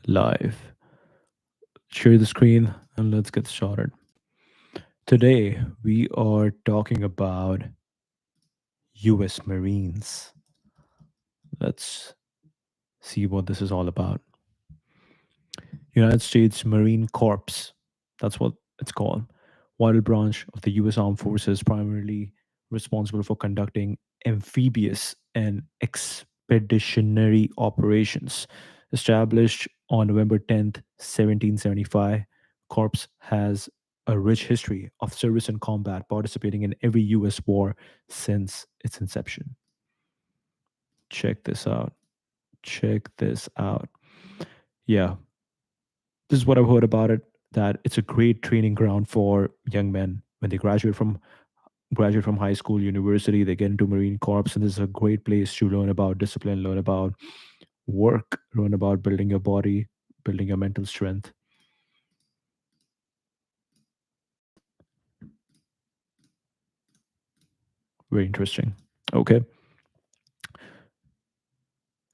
Live. Share the screen and let's get started. Today, we are talking about US Marines. Let's see what this is all about. United States Marine Corps. That's what it's called. Vital branch of the US Armed Forces, primarily responsible for conducting amphibious and expeditionary operations. Established on November 10th, 1775, Corps has a rich history of service and combat, participating in every US war since its inception. Check this out. Check this out. Yeah, this is what I've heard about it, that it's a great training ground for young men when they graduate from high school, university, they get into Marine Corps, and this is a great place to learn about discipline, learn about work, learn about building your body, building your mental strength. Very interesting. Okay.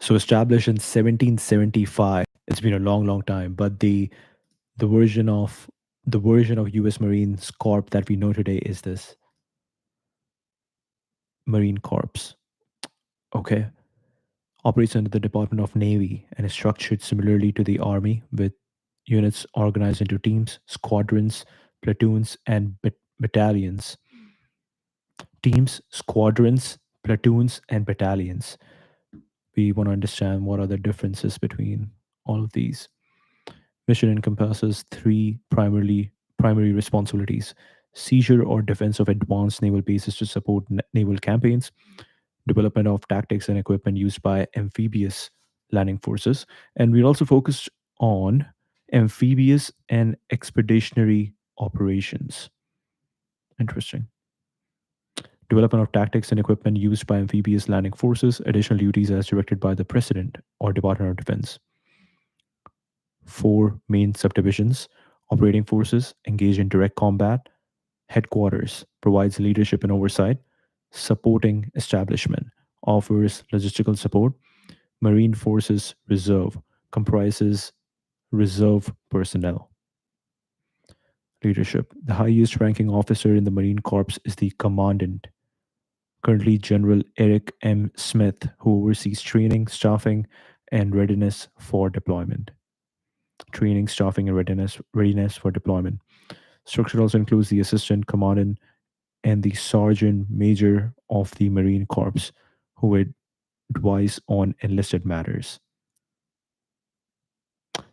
So established in 1775. It's been a long, long time, but the version of US Marines Corp that we know today is this Marine Corps. Okay. Operates under the Department of Navy and is structured similarly to the Army, with units organized into teams, squadrons, platoons, and battalions. Teams, squadrons, platoons, and battalions. We want to understand what are the differences between all of these. Mission encompasses three primary responsibilities: seizure or defense of advanced naval bases to support naval campaigns, development of tactics and equipment used by amphibious landing forces. And we're also focused on amphibious and expeditionary operations. Interesting. Development of tactics and equipment used by amphibious landing forces, additional duties as directed by the President or Department of Defense. Four main subdivisions: operating forces engage in direct combat, headquarters provides leadership and oversight, supporting establishment offers logistical support, Marine Forces Reserve comprises reserve personnel. Leadership: the highest ranking officer in the Marine Corps is the Commandant, currently General Eric M. Smith, who oversees training, staffing, and readiness for deployment. Training, staffing, and readiness for deployment. Structure also includes the Assistant Commandant and the Sergeant Major of the Marine Corps, who would advise on enlisted matters.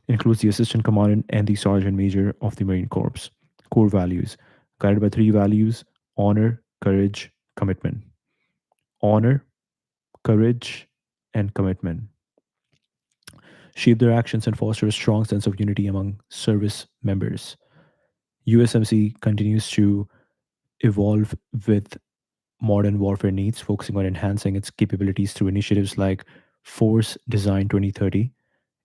Includes the Assistant Commandant and the Sergeant Major of the Marine Corps. Core values: guided by three values: honor, courage, commitment. Honor, courage, and commitment. Shape their actions and foster a strong sense of unity among service members. USMC continues to evolve with modern warfare needs, focusing on enhancing its capabilities through initiatives like Force Design 2030,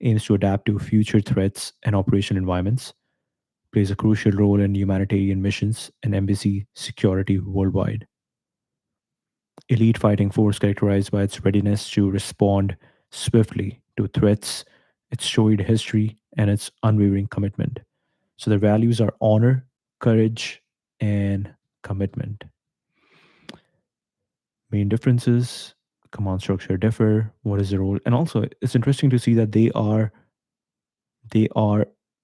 aims to adapt to future threats and operational environments, plays a crucial role in humanitarian missions and embassy security worldwide. Elite fighting force characterized by its readiness to respond swiftly to threats, its storied history, and its unwavering commitment. So their values are honor, courage, and commitment. Main differences: command structure differ. What is the role? And also, it's interesting to see that they are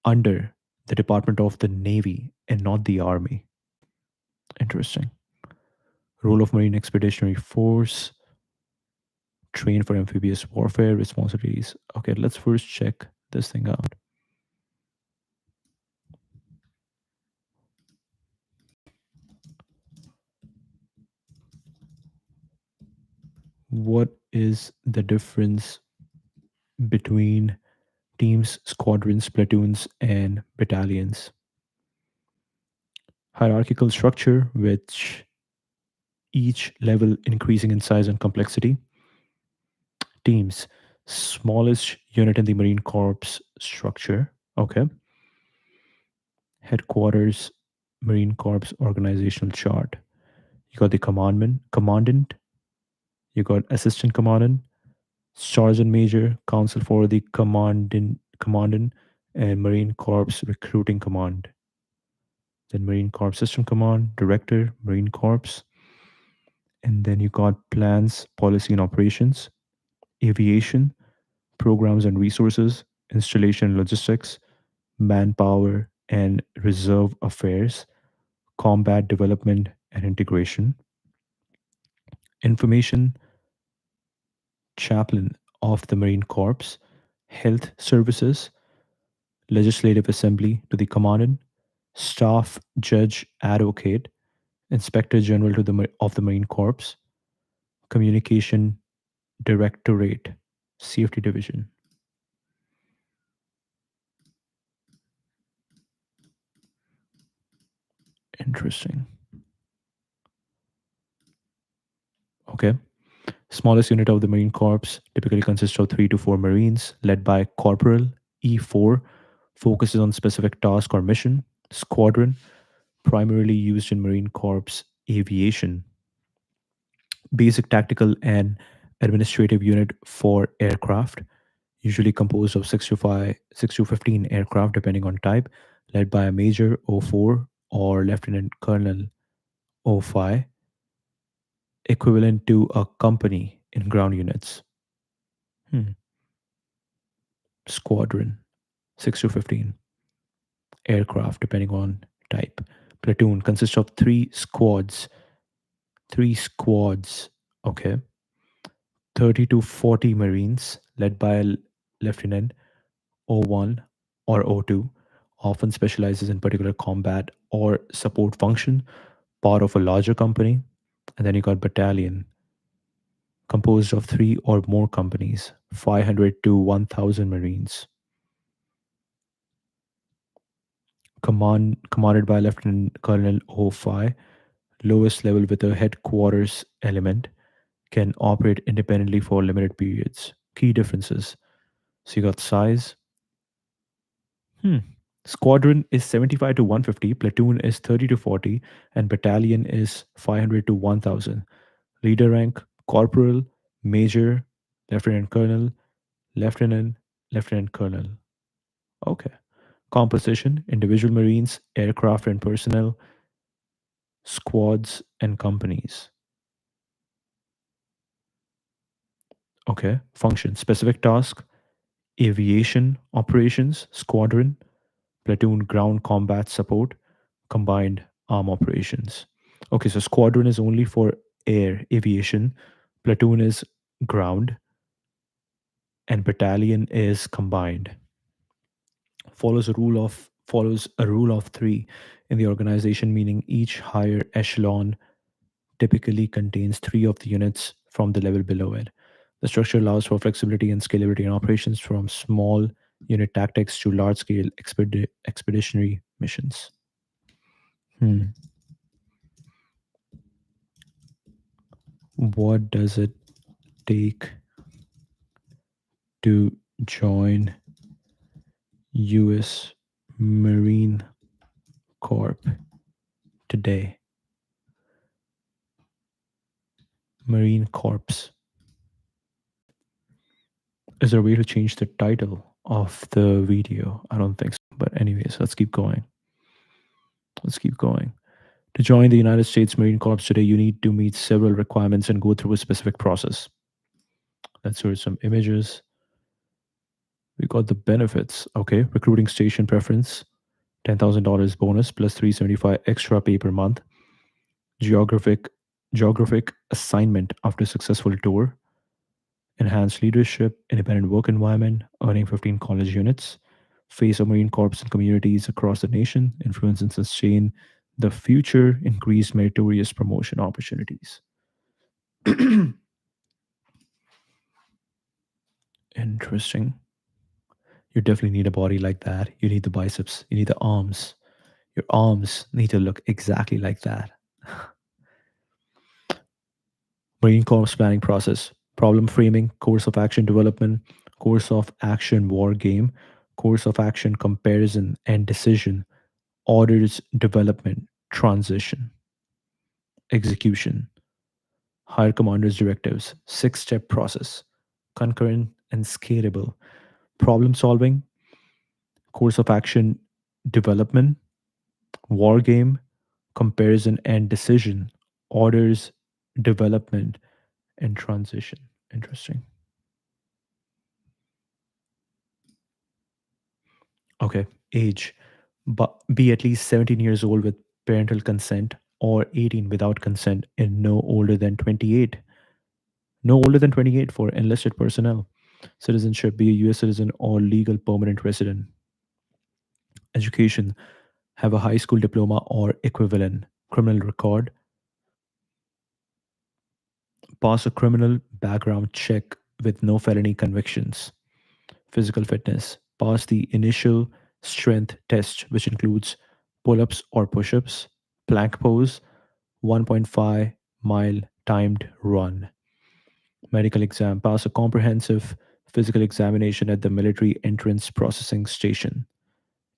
under the Department of the Navy and not the Army. Interesting. Role of Marine Expeditionary Force, train for amphibious warfare, responsibilities. Okay, let's first check this thing out. What is the difference between teams, squadrons, platoons, and battalions? Hierarchical structure, which each level increasing in size and complexity. Teams, smallest unit in the Marine Corps structure. Okay. Headquarters, Marine Corps organizational chart. You got the commandant, you got assistant commandant, sergeant major, counsel for the Commandant, and Marine Corps Recruiting Command. Then Marine Corps System Command, Director, Marine Corps. And then you got Plans, Policy and Operations, Aviation, Programs and Resources, Installation and Logistics, Manpower and Reserve Affairs, Combat Development and Integration, Information Chaplain of the Marine Corps, Health Services, Legislative Assembly to the Commandant, Staff Judge Advocate, Inspector General of the Marine Corps, Communication Directorate, Safety Division. Interesting. Okay. Smallest unit of the Marine Corps typically consists of 3 to 4 Marines, led by Corporal. E4 focuses on specific task or mission. Squadron, primarily used in Marine Corps aviation. Basic tactical and administrative unit for aircraft, usually composed of 6 to 15 aircraft, depending on type, led by a Major O4 or Lieutenant Colonel O5, equivalent to a company in ground units. Hmm. Squadron, 6 to 15 aircraft, depending on type. Platoon consists of 3 squads. 3 squads, okay. 30 to 40 Marines, led by a Lieutenant O1 or O2, often specializes in particular combat or support function, part of a larger company. And then you got battalion, composed of 3 or more companies, 500 to 1,000 Marines. Commanded by Lieutenant Colonel O5, lowest level with a headquarters element, can operate independently for limited periods. Key differences. So you got size. Hmm. Squadron is 75 to 150, platoon is 30 to 40, and battalion is 500 to 1,000. Leader rank, corporal, major, lieutenant colonel, lieutenant, lieutenant colonel. Okay. Composition, individual marines, aircraft and personnel, squads and companies. Okay. Function, specific task, aviation operations, squadron, platoon ground combat support, combined arm operations. Okay, so squadron is only for air aviation, platoon is ground, and battalion is combined. Follows a rule of 3 in the organization, meaning each higher echelon typically contains 3 of the units from the level below it. The structure allows for flexibility and scalability in operations from small unit tactics to large scale expeditionary missions. Hmm. What does it take to join US Marine Corp today? Marine Corps. Is there a way to change the title of the video? I don't think so. But anyways, let's keep going. Let's keep going. To join the United States Marine Corps today, you need to meet several requirements and go through a specific process. Let's search some images. We got the benefits. Okay, recruiting station preference, $10,000 bonus plus 375 extra pay per month. Geographic assignment after successful tour. Enhanced leadership, independent work environment, earning 15 college units. Face of Marine Corps and communities across the nation, influence and sustain the future, increased meritorious promotion opportunities. Interesting. You definitely need a body like that. You need the biceps, you need the arms. Your arms need to look exactly like that. Marine Corps planning process, problem framing, course of action development, course of action war game, course of action comparison and decision, orders development, transition, execution, higher commanders directives, 6 step process, concurrent and scalable, problem solving, Course of action: development, war game, comparison and decision, orders, development, and transition. Interesting. Okay. Age: but be at least 17 years old with parental consent, or 18 without consent, and no older than 28. No older than 28 for enlisted personnel. Citizenship: be a US citizen or legal permanent resident. Education: have a high school diploma or equivalent. Criminal record: pass a criminal background check with no felony convictions. Physical fitness: pass the initial strength test, which includes pull ups or push ups, plank pose, 1.5-mile timed run. Medical exam: pass a comprehensive physical examination at the Military Entrance Processing Station.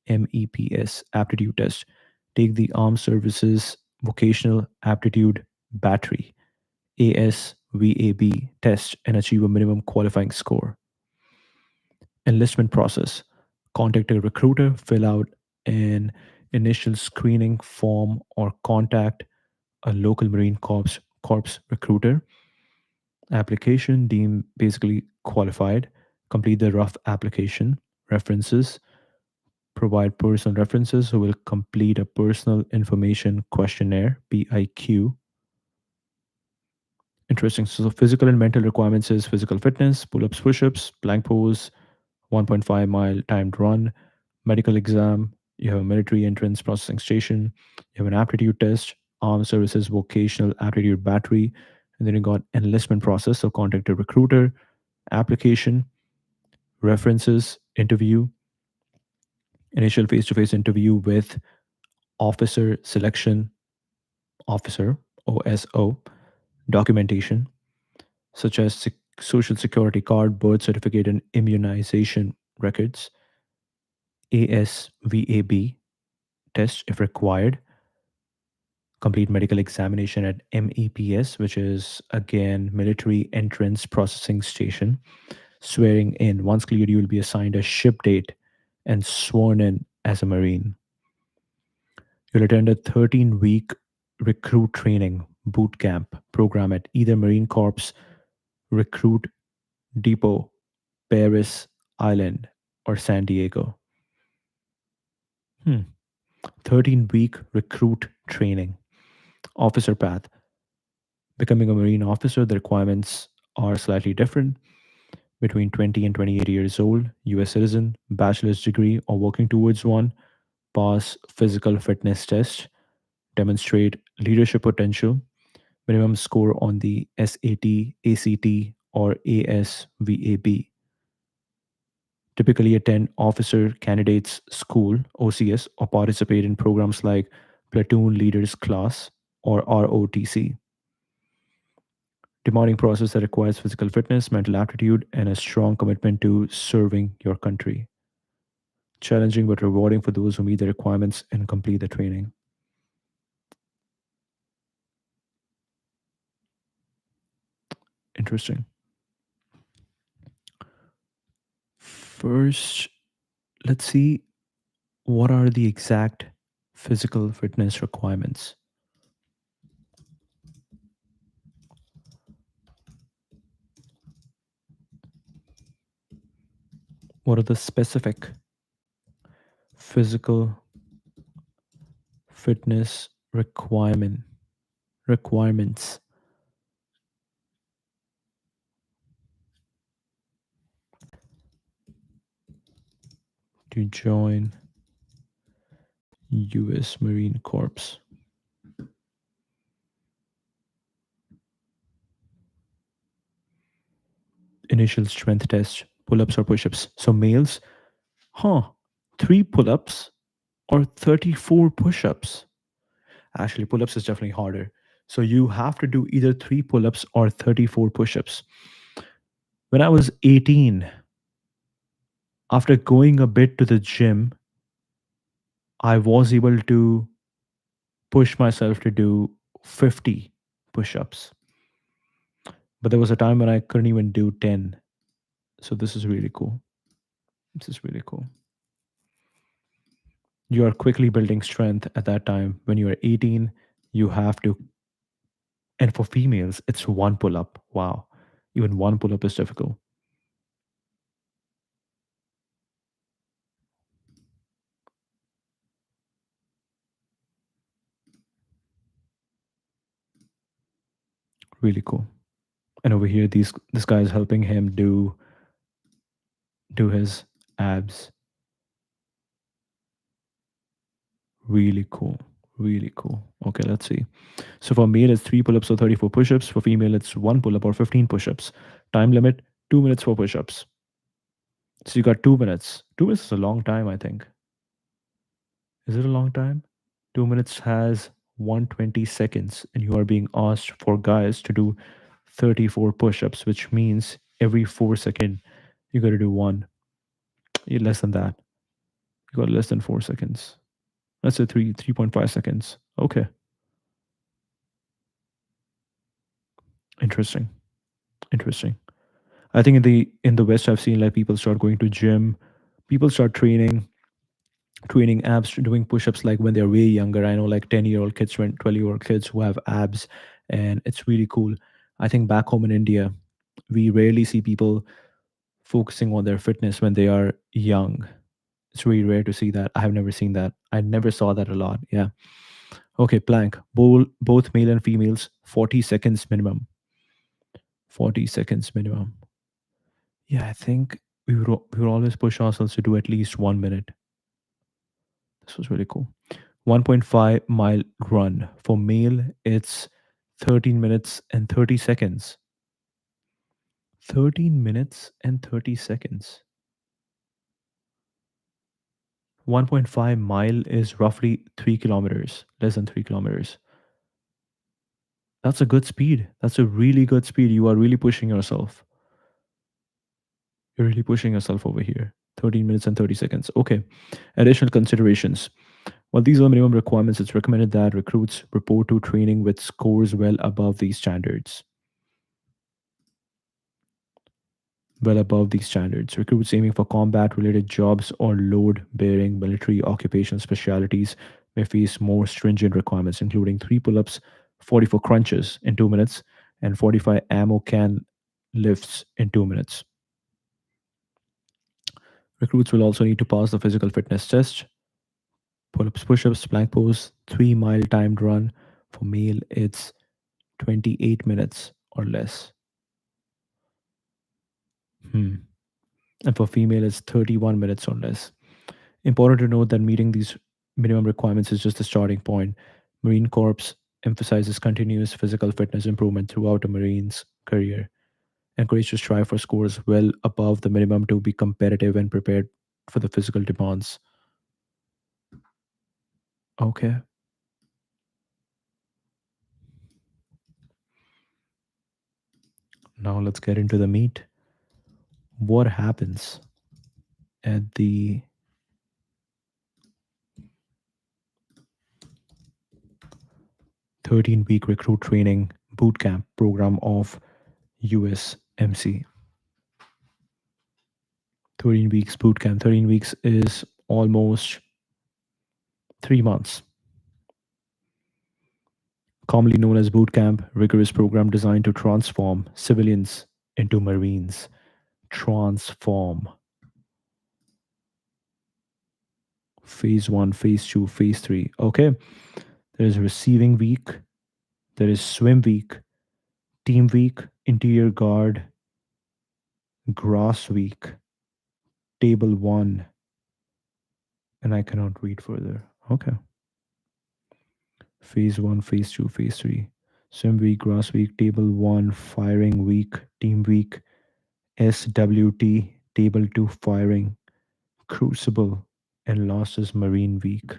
MEPS aptitude test: take the Armed Services Vocational Aptitude Battery ASVAB test and achieve a minimum qualifying score. Enlistment process: contact a recruiter, fill out an initial screening form, or contact a local Marine Corps recruiter. Application: deemed basically qualified, complete the rough application. References: provide personal references who will complete a personal information questionnaire, PIQ. Interesting. So physical and mental requirements is physical fitness, pull-ups, push-ups, plank pose, 1.5-mile timed run. Medical exam: you have a military entrance processing station, you have an aptitude test, armed services vocational aptitude battery, and then you got enlistment process. So contact a recruiter, application, references, interview, initial face-to-face interview with officer selection officer, OSO, documentation such as social security card, birth certificate, and immunization records. ASVAB test if required. Complete medical examination at MEPS, which is again military entrance processing station. Swearing in: once cleared, you will be assigned a ship date and sworn in as a Marine. You'll attend a 13-week recruit training boot camp program at either Marine Corps Recruit Depot, Paris Island, or San Diego. Hmm. 13-week recruit training. Officer path: becoming a Marine officer, the requirements are slightly different. Between 20 and 28 years old, US citizen, bachelor's degree, or working towards one, pass physical fitness test, demonstrate leadership potential, minimum score on the SAT, ACT, or ASVAB. Typically attend Officer Candidates School, OCS, or participate in programs like Platoon Leaders Class or ROTC. Demanding process that requires physical fitness, mental aptitude, and a strong commitment to serving your country. Challenging but rewarding for those who meet the requirements and complete the training. Interesting. First, let's see what are the exact physical fitness requirements. What are the specific physical fitness requirements to join US Marine Corps? Initial strength test, pull-ups or push-ups. So males, huh, 3 pull-ups or 34 push-ups. Actually, pull-ups is definitely harder. So you have to do either 3 pull-ups or 34 push-ups. When I was 18, after going a bit to the gym, I was able to push myself to do 50 push-ups. But there was a time when I couldn't even do 10. So this is really cool. This is really cool. You are quickly building strength at that time. When you are 18, you have to, and for females, it's one pull up. Wow. Even one pull up is difficult. Really cool. And over here, this guy is helping him do his abs. Really cool. Really cool. Okay, let's see. So for male, it's three pull ups or 34 push ups. For female, it's one pull up or 15 push ups. Time limit 2 minutes for push ups. So you got 2 minutes. 2 minutes is a long time, I think. Is it a long time? 2 minutes has 120 seconds, and you are being asked for guys to do 34 push ups, which means every 4 second you got to do one. You're less than that. You got less than 4 seconds. Let's say 3.5 seconds. Okay. Interesting. Interesting. I think in the West, I've seen like people start going to gym, people start training abs, doing push-ups like when they're way younger. I know like 10-year-old kids, 12-year-old kids who have abs, and it's really cool. I think back home in India, we rarely see people focusing on their fitness when they are young. It's really rare to see that. I have never seen that. I never saw that a lot. Yeah. Okay, plank. Both male and females, 40 seconds minimum. 40 seconds minimum. Yeah, I think we would always push ourselves to do at least 1 minute. This was really cool. 1.5 mile run. For male, it's 13 minutes and 30 seconds. 13 minutes and 30 seconds. 1.5 mile is roughly 3 kilometers, less than 3 kilometers. That's a good speed. That's a really good speed. You are really pushing yourself. You're really pushing yourself over here. 13 minutes and 30 seconds. Okay. Additional considerations. While these are minimum requirements, it's recommended that recruits report to training with scores well above these standards. Well above these standards. Recruits aiming for combat related jobs or load bearing military occupation specialities may face more stringent requirements, including 3 pull ups, 44 crunches in 2 minutes, and 45 ammo can lifts in 2 minutes. Recruits will also need to pass the physical fitness test, pull ups, push ups, plank pose, 3 mile timed run. For male, it's 28 minutes or less. Hmm. And for female, it's 31 minutes or less. Important to note that meeting these minimum requirements is just the starting point. Marine Corps emphasizes continuous physical fitness improvement throughout a Marine's career, encouraged to strive for scores well above the minimum to be competitive and prepared for the physical demands. Okay, now let's get into the meat. What happens at the 13-week recruit training boot camp program of USMC? 13 weeks boot camp. 13 weeks is almost 3 months. Commonly known as boot camp, rigorous program designed to transform civilians into Marines. Transform. Phase one, phase two, phase three. Okay. There is receiving week, there is swim week, team week, interior guard, grass week, table one, and I cannot read further. Okay. Phase one, phase two, phase three. Swim week, grass week, table one, firing week, team week, SWT, table two, firing, crucible, and last is marine week.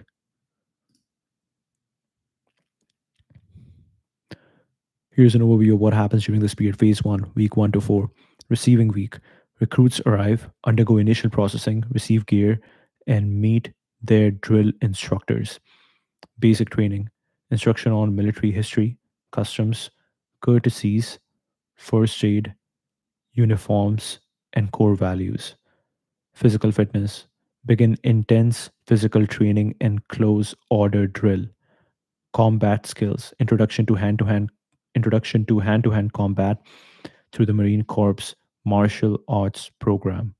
Here's an overview of what happens during this period. Phase one, week 1 to 4. Receiving week. Recruits arrive, undergo initial processing, receive gear, and meet their drill instructors. Basic training. Instruction on military history, customs, courtesies, first aid, uniforms, and core values. Physical fitness. Begin intense physical training and close order drill. Combat skills. Introduction to hand combat through the Marine Corps martial arts program.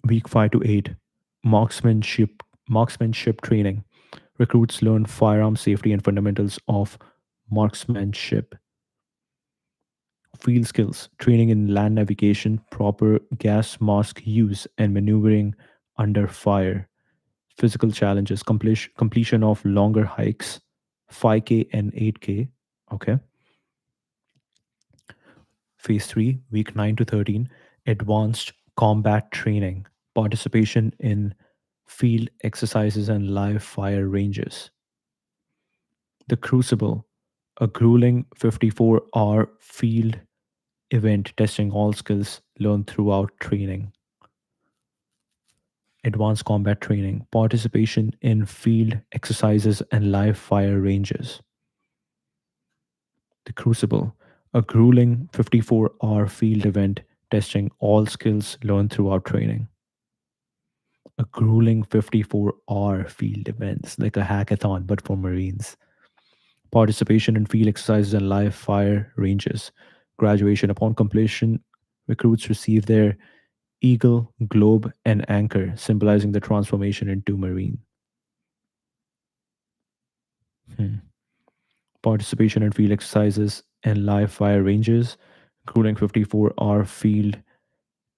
Week 5 to 8. Marksmanship training. Recruits learn firearm safety and fundamentals of marksmanship. Field skills. Training in land navigation, proper gas mask use, and maneuvering under fire. Physical challenges. Completion of longer hikes, 5K and 8K. Okay. Phase 3, week 9 to 13, advanced combat training, participation in field exercises and live fire ranges. The Crucible, a grueling 54-hour field event testing all skills learned throughout training. Advanced combat training, participation in field exercises and live fire ranges. The Crucible, a grueling 54-hour field event testing all skills learned throughout training. A grueling 54-hour field events, like a hackathon, but for Marines. Participation in field exercises and live fire ranges. Graduation. Upon completion, recruits receive their eagle, globe, and anchor, symbolizing the transformation into Marine. Hmm. Participation in field exercises and live fire ranges. Grueling 54-hour field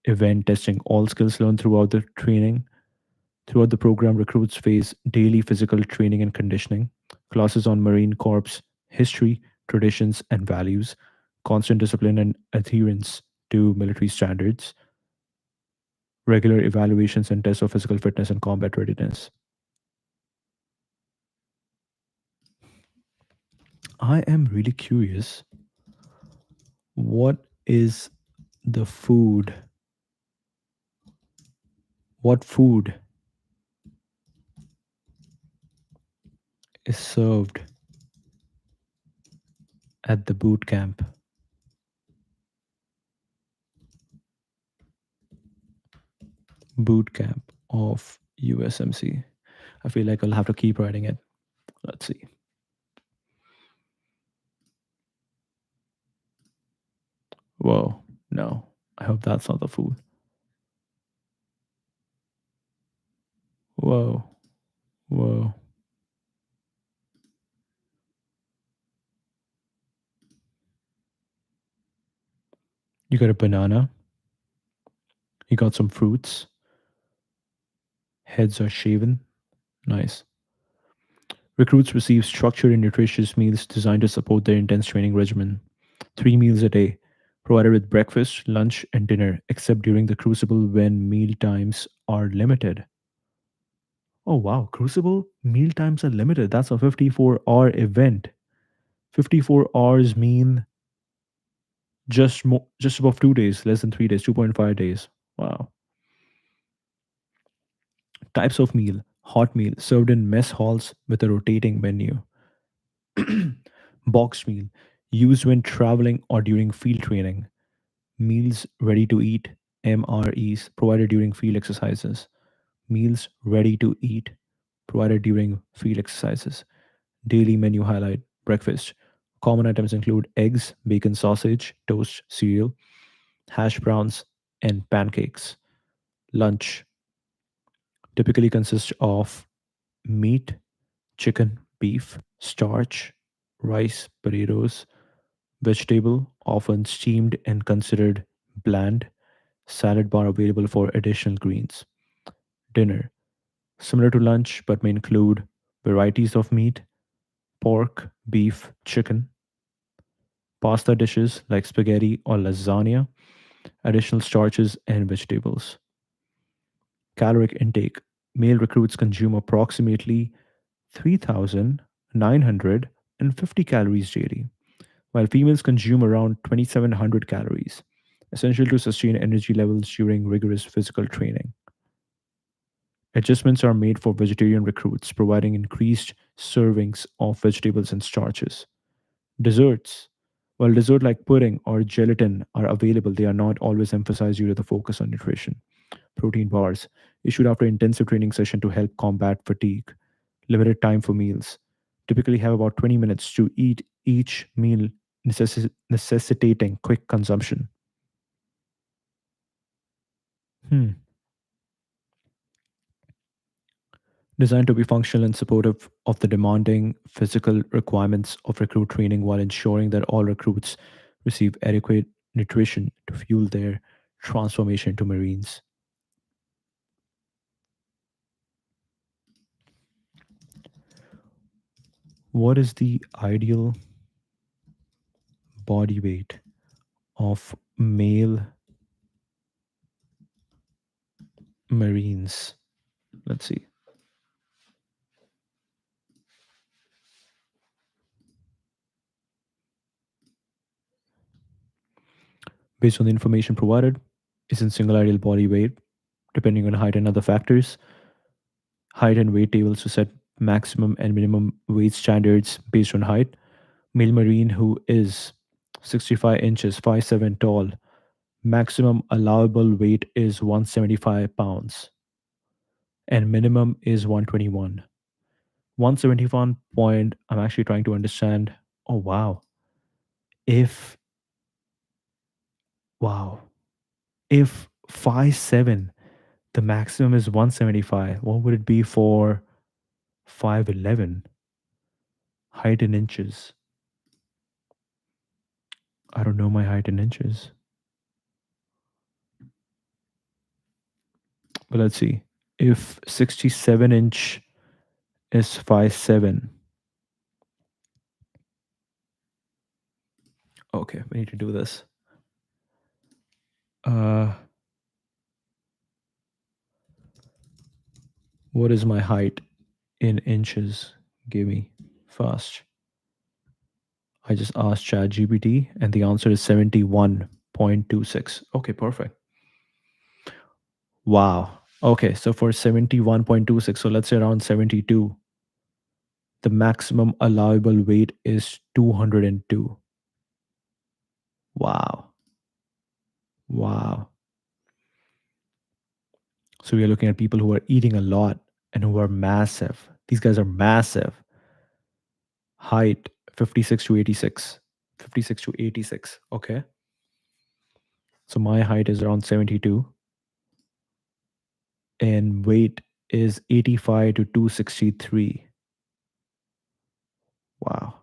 event testing all skills learned throughout the training. Throughout the program, recruits face daily physical training and conditioning, classes on Marine Corps history, traditions, and values, constant discipline and adherence to military standards, regular evaluations and tests of physical fitness and combat readiness. I am really curious, what is the food? What food is served at the boot camp? Boot camp of USMC. I feel like I'll have to keep writing it. Let's see. Whoa, no. I hope that's not the food. Whoa, whoa. You got a banana. You got some fruits. Heads are shaven. Nice. Recruits receive structured and nutritious meals designed to support their intense training regimen. 3 meals a day, provided with breakfast, lunch, and dinner, except during the crucible when meal times are limited. Oh wow, crucible meal times are limited. That's a 54-hour event. 54 hours mean just above 2 days, less than 3 days, 2.5 days. Wow. Types of meal: hot meal served in mess halls with a rotating menu. Boxed meal used when traveling or during field training. Meals ready to eat MREs provided during field exercises. Meals ready to eat provided during field exercises. Daily menu highlight: breakfast. Common items include eggs, bacon, sausage, toast, cereal, hash browns, and pancakes. Lunch typically consists of meat, chicken, beef, starch, rice, potatoes, vegetable, often steamed and considered bland, salad bar available for additional greens. Dinner, similar to lunch but may include varieties of meat, pork, beef, chicken, pasta dishes like spaghetti or lasagna, additional starches, and vegetables. Caloric intake: male recruits consume approximately 3,950 calories daily, while females consume around 2,700 calories, essential to sustain energy levels during rigorous physical training. Adjustments are made for vegetarian recruits, providing increased servings of vegetables and starches. Desserts: while dessert like pudding or gelatin are available, they are not always emphasized due to the focus on nutrition. protein bars, issued after intensive training session to help combat fatigue. Limited time for meals. Typically have about 20 minutes to eat each meal, necessitating quick consumption. Hmm. Designed to be functional and supportive of the demanding physical requirements of recruit training while ensuring that all recruits receive adequate nutrition to fuel their transformation into Marines. What is the ideal body weight of male Marines? Let's see. Based on the information provided, isn't single ideal body weight, depending on height and other factors. Height and weight tables to set maximum and minimum weight standards based on height. Male Marine who is 65 inches, 5'7" tall, maximum allowable weight is 175 pounds, and minimum is 121. 171 point, I'm actually trying to understand. Oh, wow. If, wow, if 5'7", the maximum is 175, what would it be for 5'11"? Height in inches. I don't know my height in inches. But let's see. If 67-inch is 5'7", okay, we need to do this. Uh, what is my height in inches? Give me fast. I just asked ChatGPT, and the answer is 71.26. Okay, perfect. Wow. Okay, so for 71.26, so let's say around 72, the maximum allowable weight is 202. Wow. Wow. So we are looking at people who are eating a lot and who are massive. These guys are massive. Height 56 to 86. 56 to 86. Okay. So my height is around 72 and weight is 85 to 263. Wow.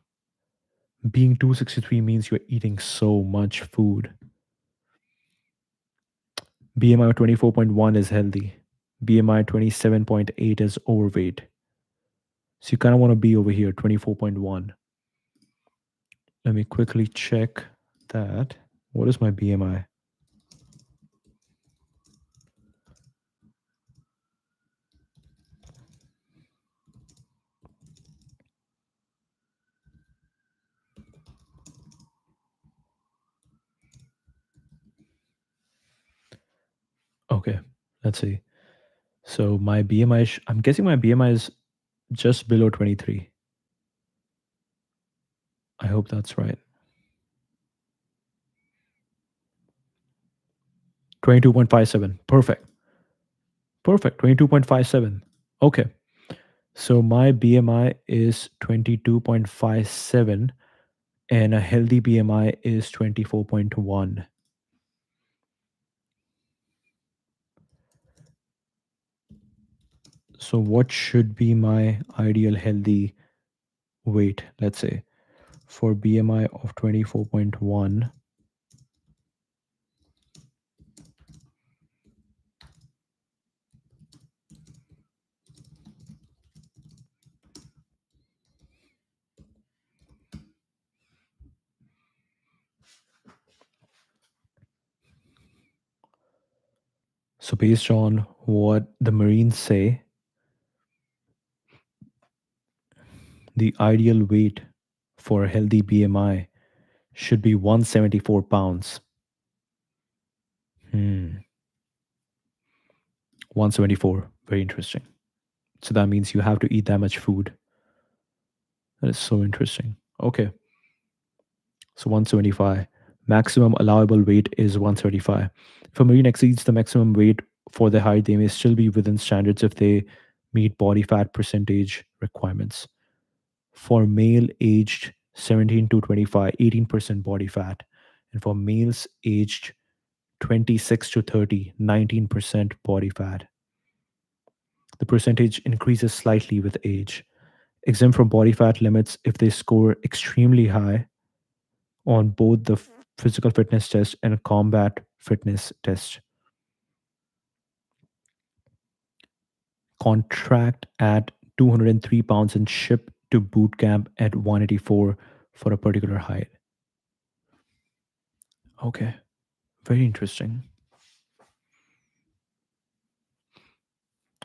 Being 263 means you're eating so much food. BMI 24.1 is healthy. BMI 27.8 is overweight. So you kind of want to be over here, 24.1. Let me quickly check that. What is my BMI? Okay, let's see. So my BMI, I'm guessing my BMI is just below 23. I hope that's right. 22.57. Perfect. Perfect. 22.57. Okay. So my BMI is 22.57 and a healthy BMI is 24.1. So what should be my ideal healthy weight, let's say, for BMI of 24.1? So based on what the Marines say, the ideal weight for a healthy BMI should be 174 pounds. 174. Very interesting. So that means you have to eat that much food. That is so interesting. Okay. So 175. Maximum allowable weight is 175. If a Marine exceeds the maximum weight For the height, they may still be within standards if they meet body fat percentage requirements. For male aged 17 to 25, 18% body fat. And for males aged 26 to 30, 19% body fat. The percentage increases slightly with age. Exempt from body fat limits if they score extremely high on both the physical fitness test and combat fitness test. Contract at 203 pounds and ship to boot camp at 184 for a particular height. Okay, very interesting.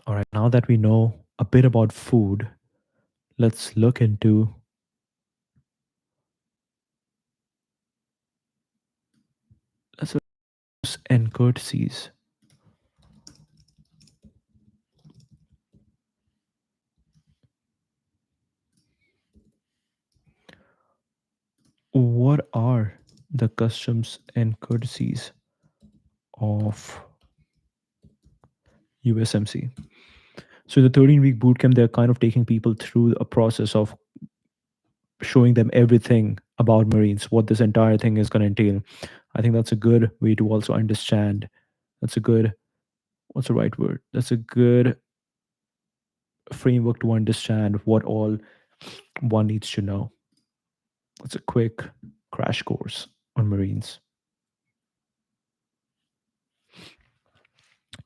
All right, now that we know a bit about food, let's look into let's look at and courtesies. What are the customs and courtesies of USMC? So the 13-week boot camp, they're kind of taking people through a process of showing them everything about Marines, what this entire thing is going to entail. I think that's a good way to also understand. That's a good, what's the right word? That's a good framework to understand what all one needs to know. It's a quick crash course on Marines.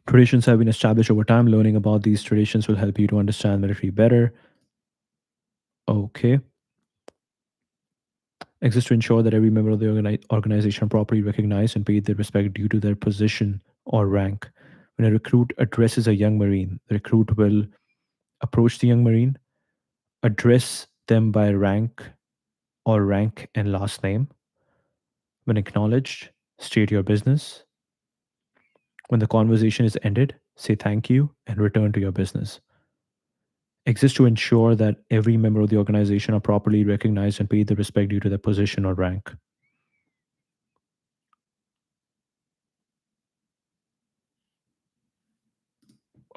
Traditions have been established over time. Learning about these traditions will help you to understand military better. Okay. Exists to ensure that every member of the organization are properly recognized and paid the respect due to their position or rank. When a recruit addresses a young Marine, the recruit will approach the young Marine, address them by rank or rank and last name. When acknowledged, state your business. When the conversation is ended, say thank you and return to your business. Exists to ensure that every member of the organization are properly recognized and paid the respect due to their position or rank.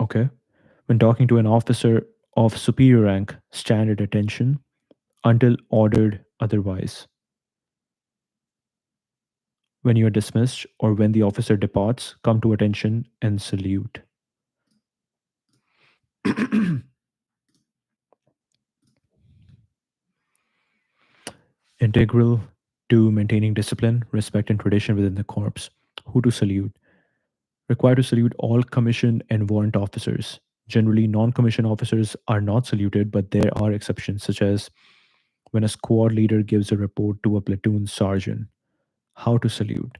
Okay. When talking to an officer of superior rank, stand at attention until ordered otherwise. When you are dismissed or when the officer departs, come to attention and salute. Integral to maintaining discipline, respect, and tradition within the corps. Who to salute? Required to salute all commissioned and warrant officers. Generally, non commissioned officers are not saluted, but there are exceptions, such as when a squad leader gives a report to a platoon sergeant. How to salute?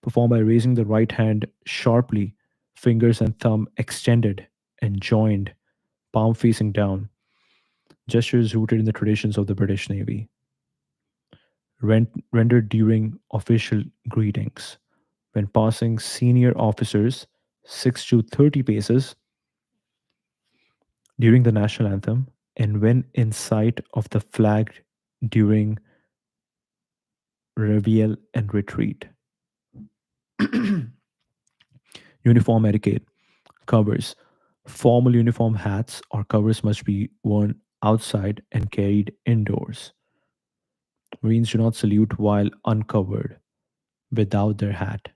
Perform by raising the right hand sharply, fingers and thumb extended and joined, palm facing down. Gestures rooted in the traditions of the British Navy. Rendered during official greetings. When passing senior officers 6 to 30 paces during the national anthem, and when in sight of the flag during reveille and retreat. Uniform etiquette. Covers. Formal uniform hats or covers must be worn outside and carried indoors. Marines do not salute while uncovered without their hat.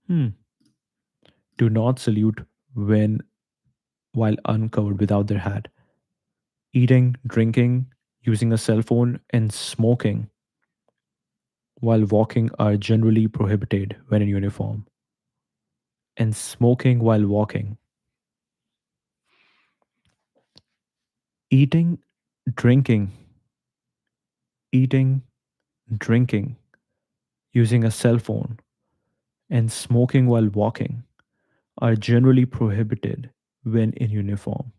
Hmm. Do not salute when while uncovered without their hat. Eating, drinking, using a cell phone, and smoking while walking are generally prohibited when in uniform. And smoking while walking. Eating, drinking, eating, drinking, using a cell phone, and smoking while walking are generally prohibited when in uniform.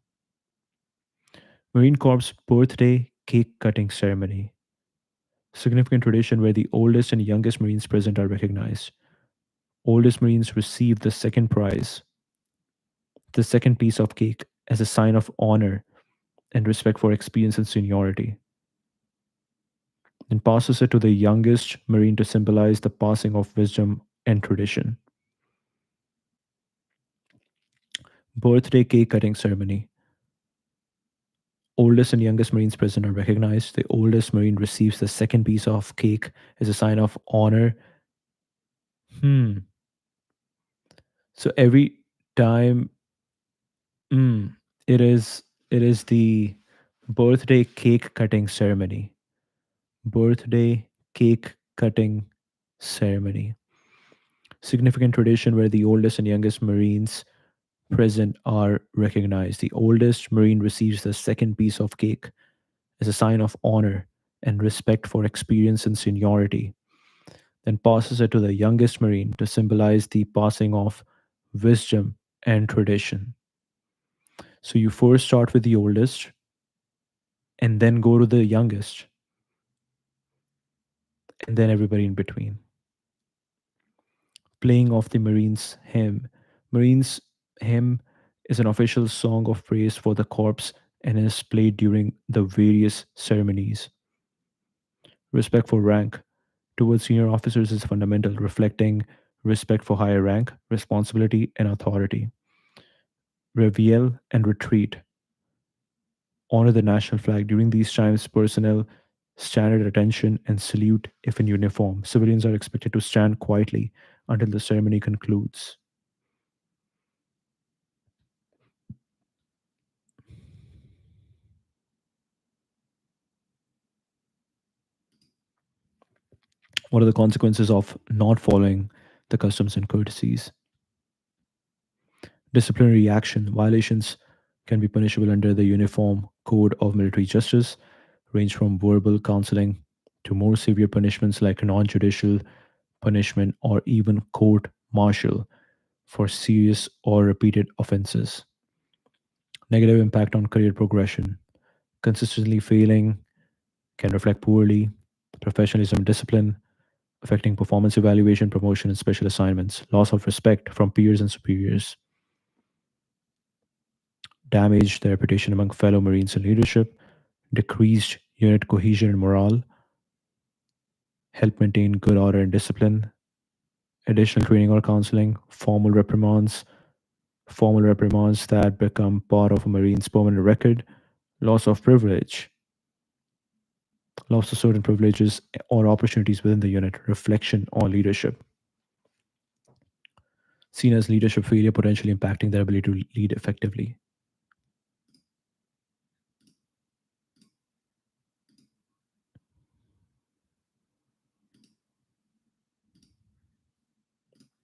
Marine Corps birthday cake cutting ceremony. Significant tradition where the oldest and youngest Marines present are recognized. Oldest Marines receive the second piece of cake, as a sign of honor and respect for experience and seniority, and passes it to the youngest Marine to symbolize the passing of wisdom and tradition. Birthday cake cutting ceremony. Oldest and youngest Marines present are recognized. The oldest Marine receives the second piece of cake as a sign of honor. Hmm. So every time, mm, it is the birthday cake cutting ceremony. Birthday cake cutting ceremony. Significant tradition where the oldest and youngest Marines present are recognized. The oldest Marine receives the second piece of cake as a sign of honor and respect for experience and seniority, then passes it to the youngest Marine to symbolize the passing of wisdom and tradition. So you first start with the oldest and then go to the youngest and then everybody in between. Playing of the Marines' hymn. Marines' hymn is an official song of praise for the corps and is played during the various ceremonies. Respect for rank towards senior officers is fundamental, reflecting respect for higher rank, responsibility, and authority. Reveille and retreat honor the national flag. During these times, personnel stand at attention and salute if in uniform. Civilians are expected to stand quietly until the ceremony concludes. What are the consequences of not following the customs and courtesies? Disciplinary action. Violations can be punishable under the Uniform Code of Military Justice, range from verbal counseling to more severe punishments like non judicial punishment or even court martial for serious or repeated offenses. Negative impact on career progression. Consistently failing can reflect poorly professionalism, discipline, affecting performance evaluation, promotion, and special assignments. Loss of respect from peers and superiors. Damage the reputation among fellow Marines and leadership. Decreased unit cohesion and morale. Help maintain good order and discipline. Additional training or counseling. Formal reprimands that become part of a Marine's permanent record. Loss of privilege. Loss of certain privileges or opportunities within the unit. Reflection on leadership. Seen as leadership failure, potentially impacting their ability to lead effectively.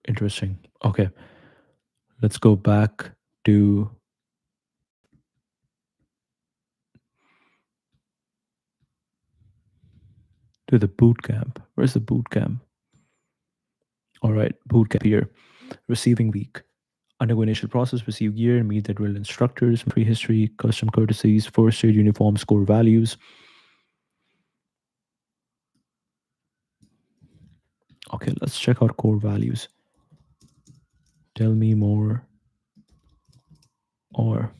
Interesting. Okay, let's go back to the boot camp. Where's the boot camp? All right, boot camp here. Receiving week. Undergo initial process, receive gear, meet the drill instructors, prehistory, custom courtesies, first aid uniforms, core values. Okay, let's check out core values. Tell me more, or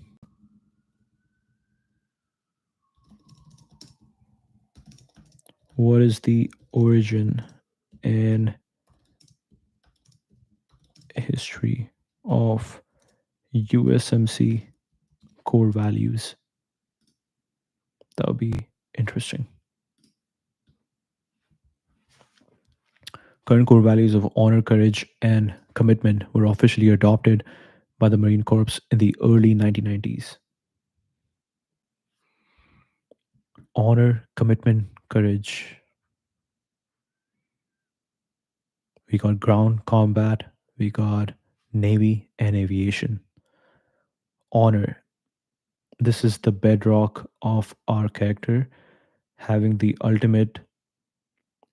what is the origin and history of USMC core values? That would be interesting. Current core values of honor, courage, and commitment were officially adopted by the Marine Corps in the early 1990s. Honor, commitment, courage. We got ground combat, we got Navy and aviation. Honor. This is the bedrock of our character, having the ultimate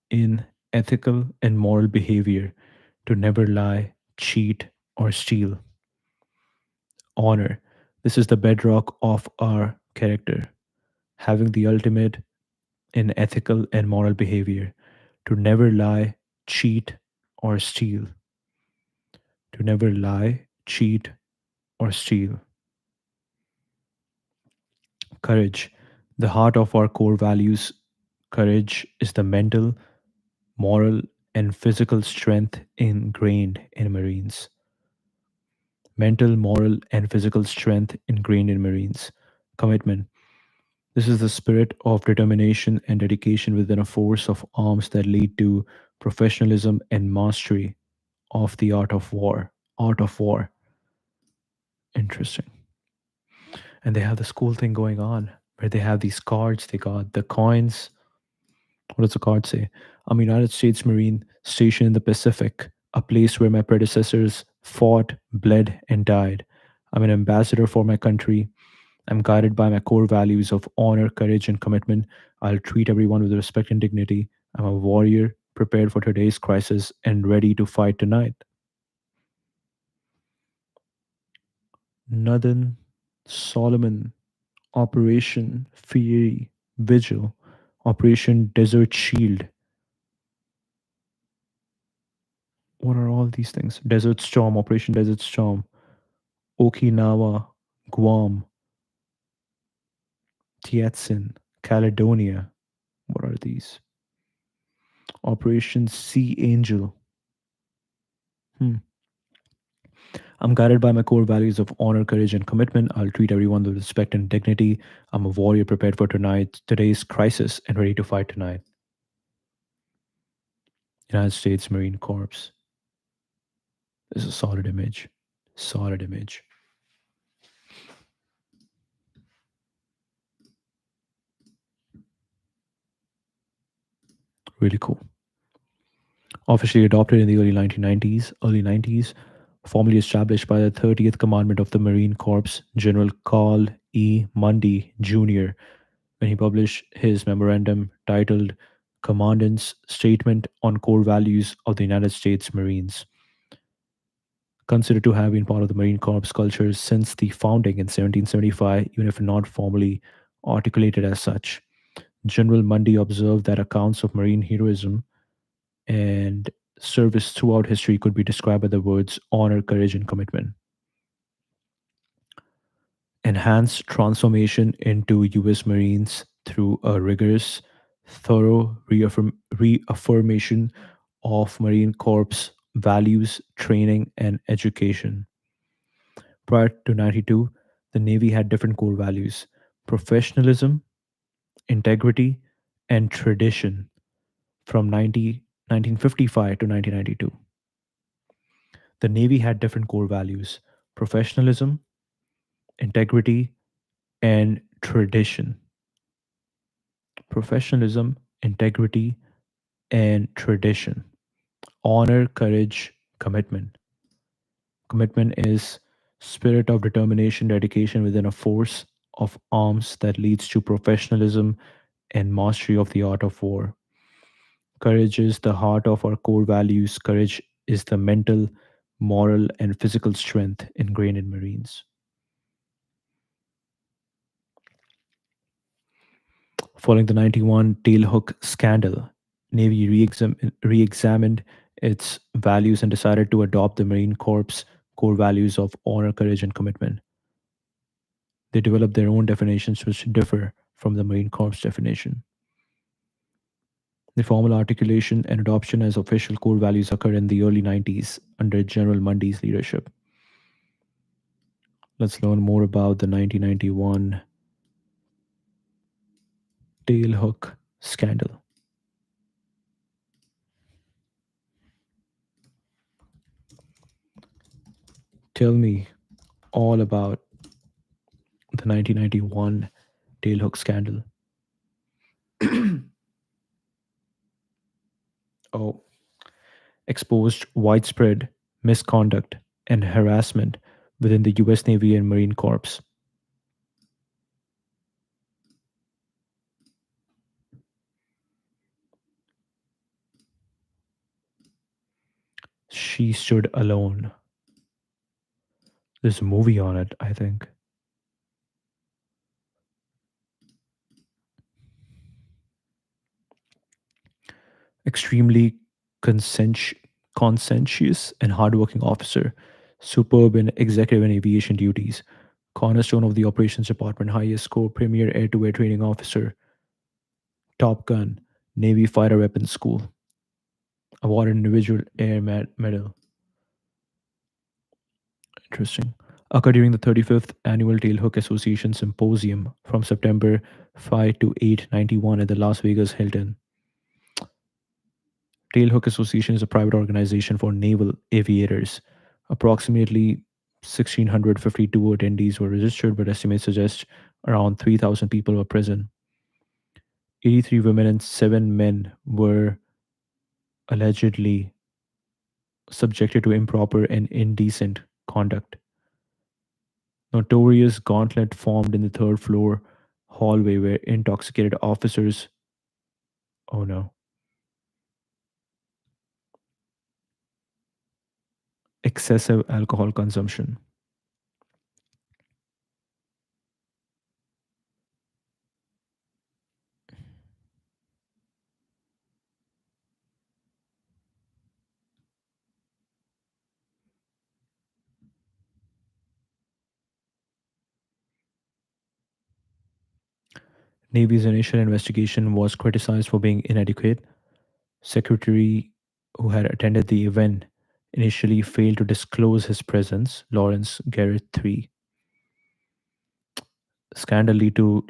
in ethical and moral behavior to never lie, cheat, or steal. Honor. This is the bedrock of our character, having the ultimate in ethical and moral behavior to never lie, cheat, or steal. To never lie, cheat, or steal. Courage. The heart of our core values. Courage is the mental, moral, and physical strength ingrained in Marines. mental, moral, and physical strength ingrained in Marines. Commitment. This is the spirit of determination and dedication within a force of arms that lead to professionalism and mastery of the art of war. Art of war. Interesting. And they have this cool thing going on where they have these cards. They got the coins. What does the card say? I'm a United States Marine stationed in the Pacific, a place where my predecessors fought, bled, and died. I'm an ambassador for my country. I'm guided by my core values of honor, courage, and commitment. I'll treat everyone with respect and dignity. I'm a warrior, prepared for today's crisis and ready to fight tonight. Nathan Solomon, Operation Fury Vigil, Operation Desert Shield. What are all these things? Desert Storm, Operation Desert Storm, Okinawa, Guam, Tientsin, Caledonia. What are these? Operation Sea Angel. Hmm. I'm guided by my core values of honor, courage, and commitment. I'll treat everyone with respect and dignity. I'm a warrior prepared for today's crisis, and ready to fight tonight. United States Marine Corps. This is a solid image. Solid image. Really cool. Officially adopted in the early 90s, formally established by the 30th Commandment of the Marine Corps, General Carl E. Mundy Jr., when he published his memorandum titled Commandant's Statement on Core Values of the United States Marines. Considered to have been part of the Marine Corps culture since the founding in 1775, even if not formally articulated as such. General Mundy observed that accounts of Marine heroism and service throughout history could be described by the words honor, courage, and commitment. Enhanced transformation into U.S. Marines through a rigorous, thorough reaffirmation of Marine Corps values, training, and education. Prior to 92, the Navy had different core values: professionalism, integrity, and tradition from 1955 to 1992. The Navy had different core values: professionalism, integrity, and tradition. Professionalism, integrity, and tradition. Honor, courage, commitment. Commitment is spirit of determination, dedication within a force of arms that leads to professionalism and mastery of the art of war. Courage is the heart of our core values. Courage is the mental, moral, and physical strength ingrained in Marines. Following the 91 tailhook scandal, Navy re-examined its values and decided to adopt the Marine Corps core values of honor, courage, and commitment. They developed their own definitions which differ from the Marine Corps definition. The formal articulation and adoption as official core values occurred in the early 90s under General Mundy's leadership. Let's learn more about the 1991 tailhook scandal. Tell me all about the 1991 tailhook scandal. Oh, exposed widespread misconduct and harassment within the US Navy and Marine Corps. She stood alone. There's a movie on it, I think. Extremely conscientious, conscientious and hardworking officer, superb in executive and aviation duties, cornerstone of the operations department, highest score, premier air-to-air training officer, Top Gun, Navy Fighter Weapons School, awarded individual air medal. Interesting. Occurred during the 35th Annual Tailhook Association Symposium from September 5 to 8, 91 at the Las Vegas Hilton. Tailhook Association is a private organization for naval aviators. Approximately 1,652 attendees were registered, but estimates suggest around 3,000 people were present. 83 women and 7 men were allegedly subjected to improper and indecent conduct. Notorious gauntlet formed in the third floor hallway where intoxicated officers, oh no, excessive alcohol consumption. Navy's initial investigation was criticized for being inadequate. Secretary who had attended the event initially failed to disclose his presence, Lawrence Garrett III. Scandal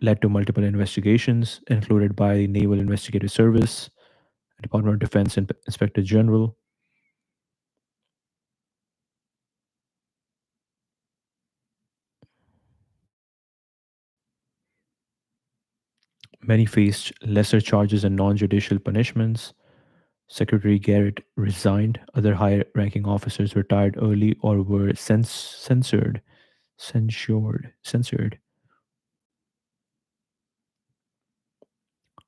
led to multiple investigations, included by the Naval Investigative Service, Department of Defense Inspector General. Many faced lesser charges and non judicial punishments. Secretary Garrett resigned. Other high ranking officers retired early or were censored.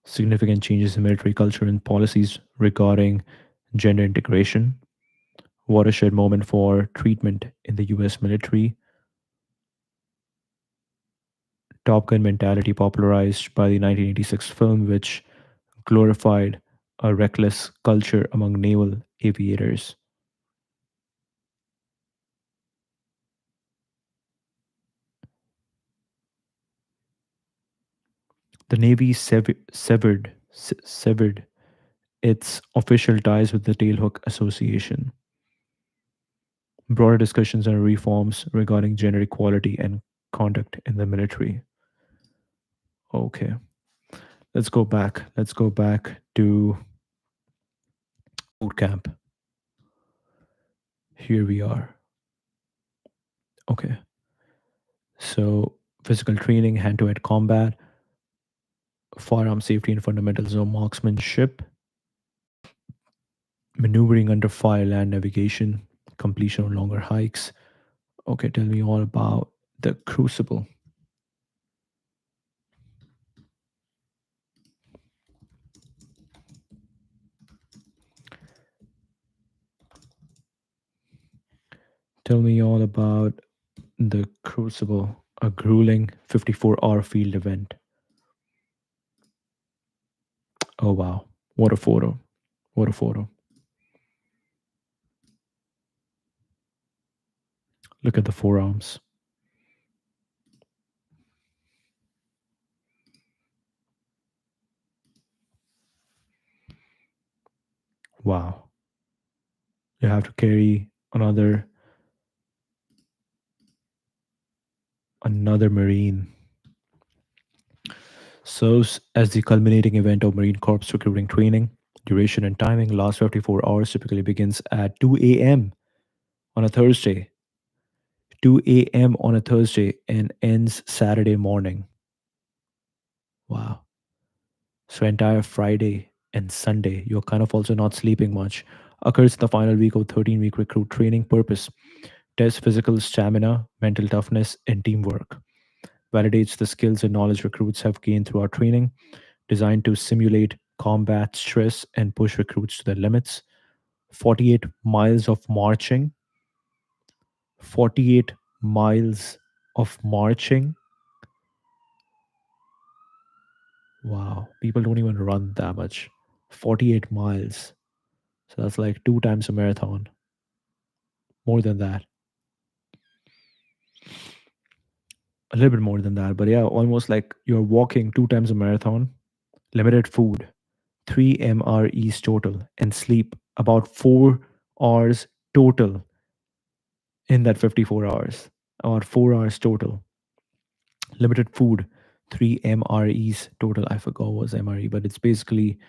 Significant changes in military culture and policies regarding gender integration. Watershed moment for treatment in the US military. Top Gun mentality popularized by the 1986 film, which glorified a reckless culture among naval aviators. The Navy severed its official ties with the Tailhook Association. Broader discussions on reforms regarding gender equality and conduct in the military. Okay, let's go back. Let's go back to boot camp. Here we are. Okay, so physical training, hand to hand combat, firearm safety and fundamentals of marksmanship, maneuvering under fire, land navigation, completion of longer hikes. Okay, tell me all about the crucible. Tell me all about the crucible, a grueling 54-hour field event. Oh wow, what a photo. What a photo. Look at the forearms. Wow. You have to carry another Marine. Serves as the culminating event of Marine Corps recruiting training. Duration and timing last 54 hours, typically begins at 2 a.m. on a Thursday. 2 a.m. on a Thursday and ends Saturday morning. Wow. So entire Friday and Sunday, you're kind of also not sleeping much. Occurs in the final week of 13-week recruit training. Purpose: test physical stamina, mental toughness, and teamwork. Validates the skills and knowledge recruits have gained throughout training. Designed to simulate combat stress and push recruits to their limits. 48 miles of marching. 48 miles of marching. Wow. People don't even run that much. 48 miles. So that's like two times a marathon. More than that. A little bit more than that. But yeah, almost like you're walking two times a marathon. Limited food. 3 MREs total. And sleep about 4 hours total. in that 54 hours, or 4 hours total. Limited food, 3 MREs total. I forgot what was MRE, but it's basically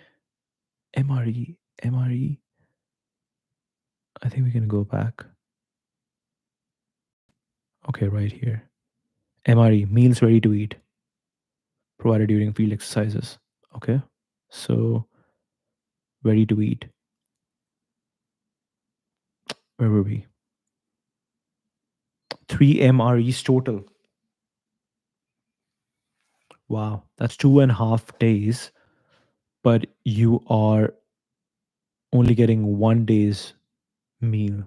MRE, MRE. I think we can go back. Okay, right here. MRE, meals ready to eat, provided during field exercises. Okay, so ready to eat. Where were we? 3 MREs total. Wow, that's 2.5 days, but you are only getting 1 day's meal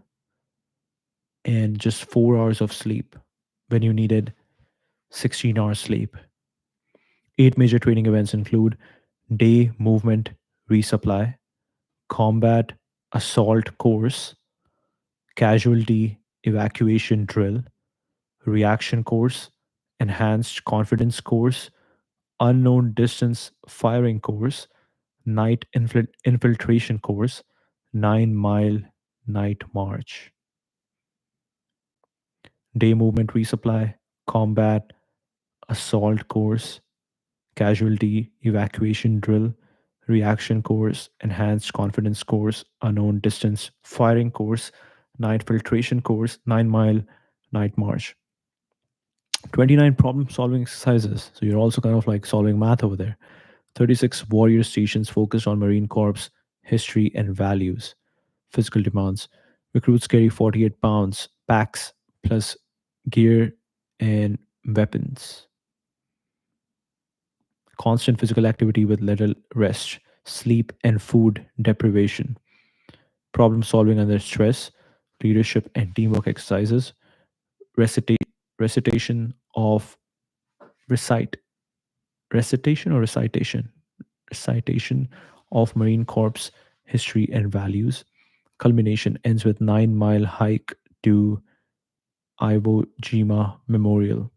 and just 4 hours of sleep when you needed 16 hours sleep. Eight major training events include day movement resupply, combat assault course, casualty evacuation drill, reaction course, enhanced confidence course, unknown distance firing course, night infiltration course, 9 mile night march, day movement resupply, combat assault course, casualty evacuation drill, reaction course, enhanced confidence course, unknown distance firing course, night filtration course, 9 mile night march. 29 problem solving exercises. So you're also kind of like solving math over there. 36 warrior stations focused on Marine Corps history and values. Physical demands. Recruits carry 48 pounds, packs, plus gear and weapons. Constant physical activity with little rest, sleep, and food deprivation. Problem solving under stress, leadership and teamwork exercises. Recita- recitation of recite recitation or recitation recitation of Marine Corps history and values. Culmination ends with 9 mile hike to Iwo Jima Memorial.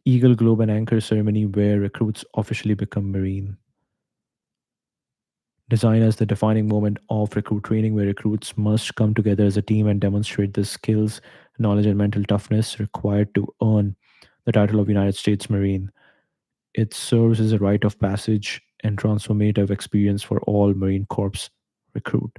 Eagle Globe and Anchor ceremony where recruits officially become Marine. Design as the defining moment of recruit training, where recruits must come together as a team and demonstrate the skills, knowledge, and mental toughness required to earn the title of United States Marine. It serves as a rite of passage and transformative experience for all Marine Corps recruit.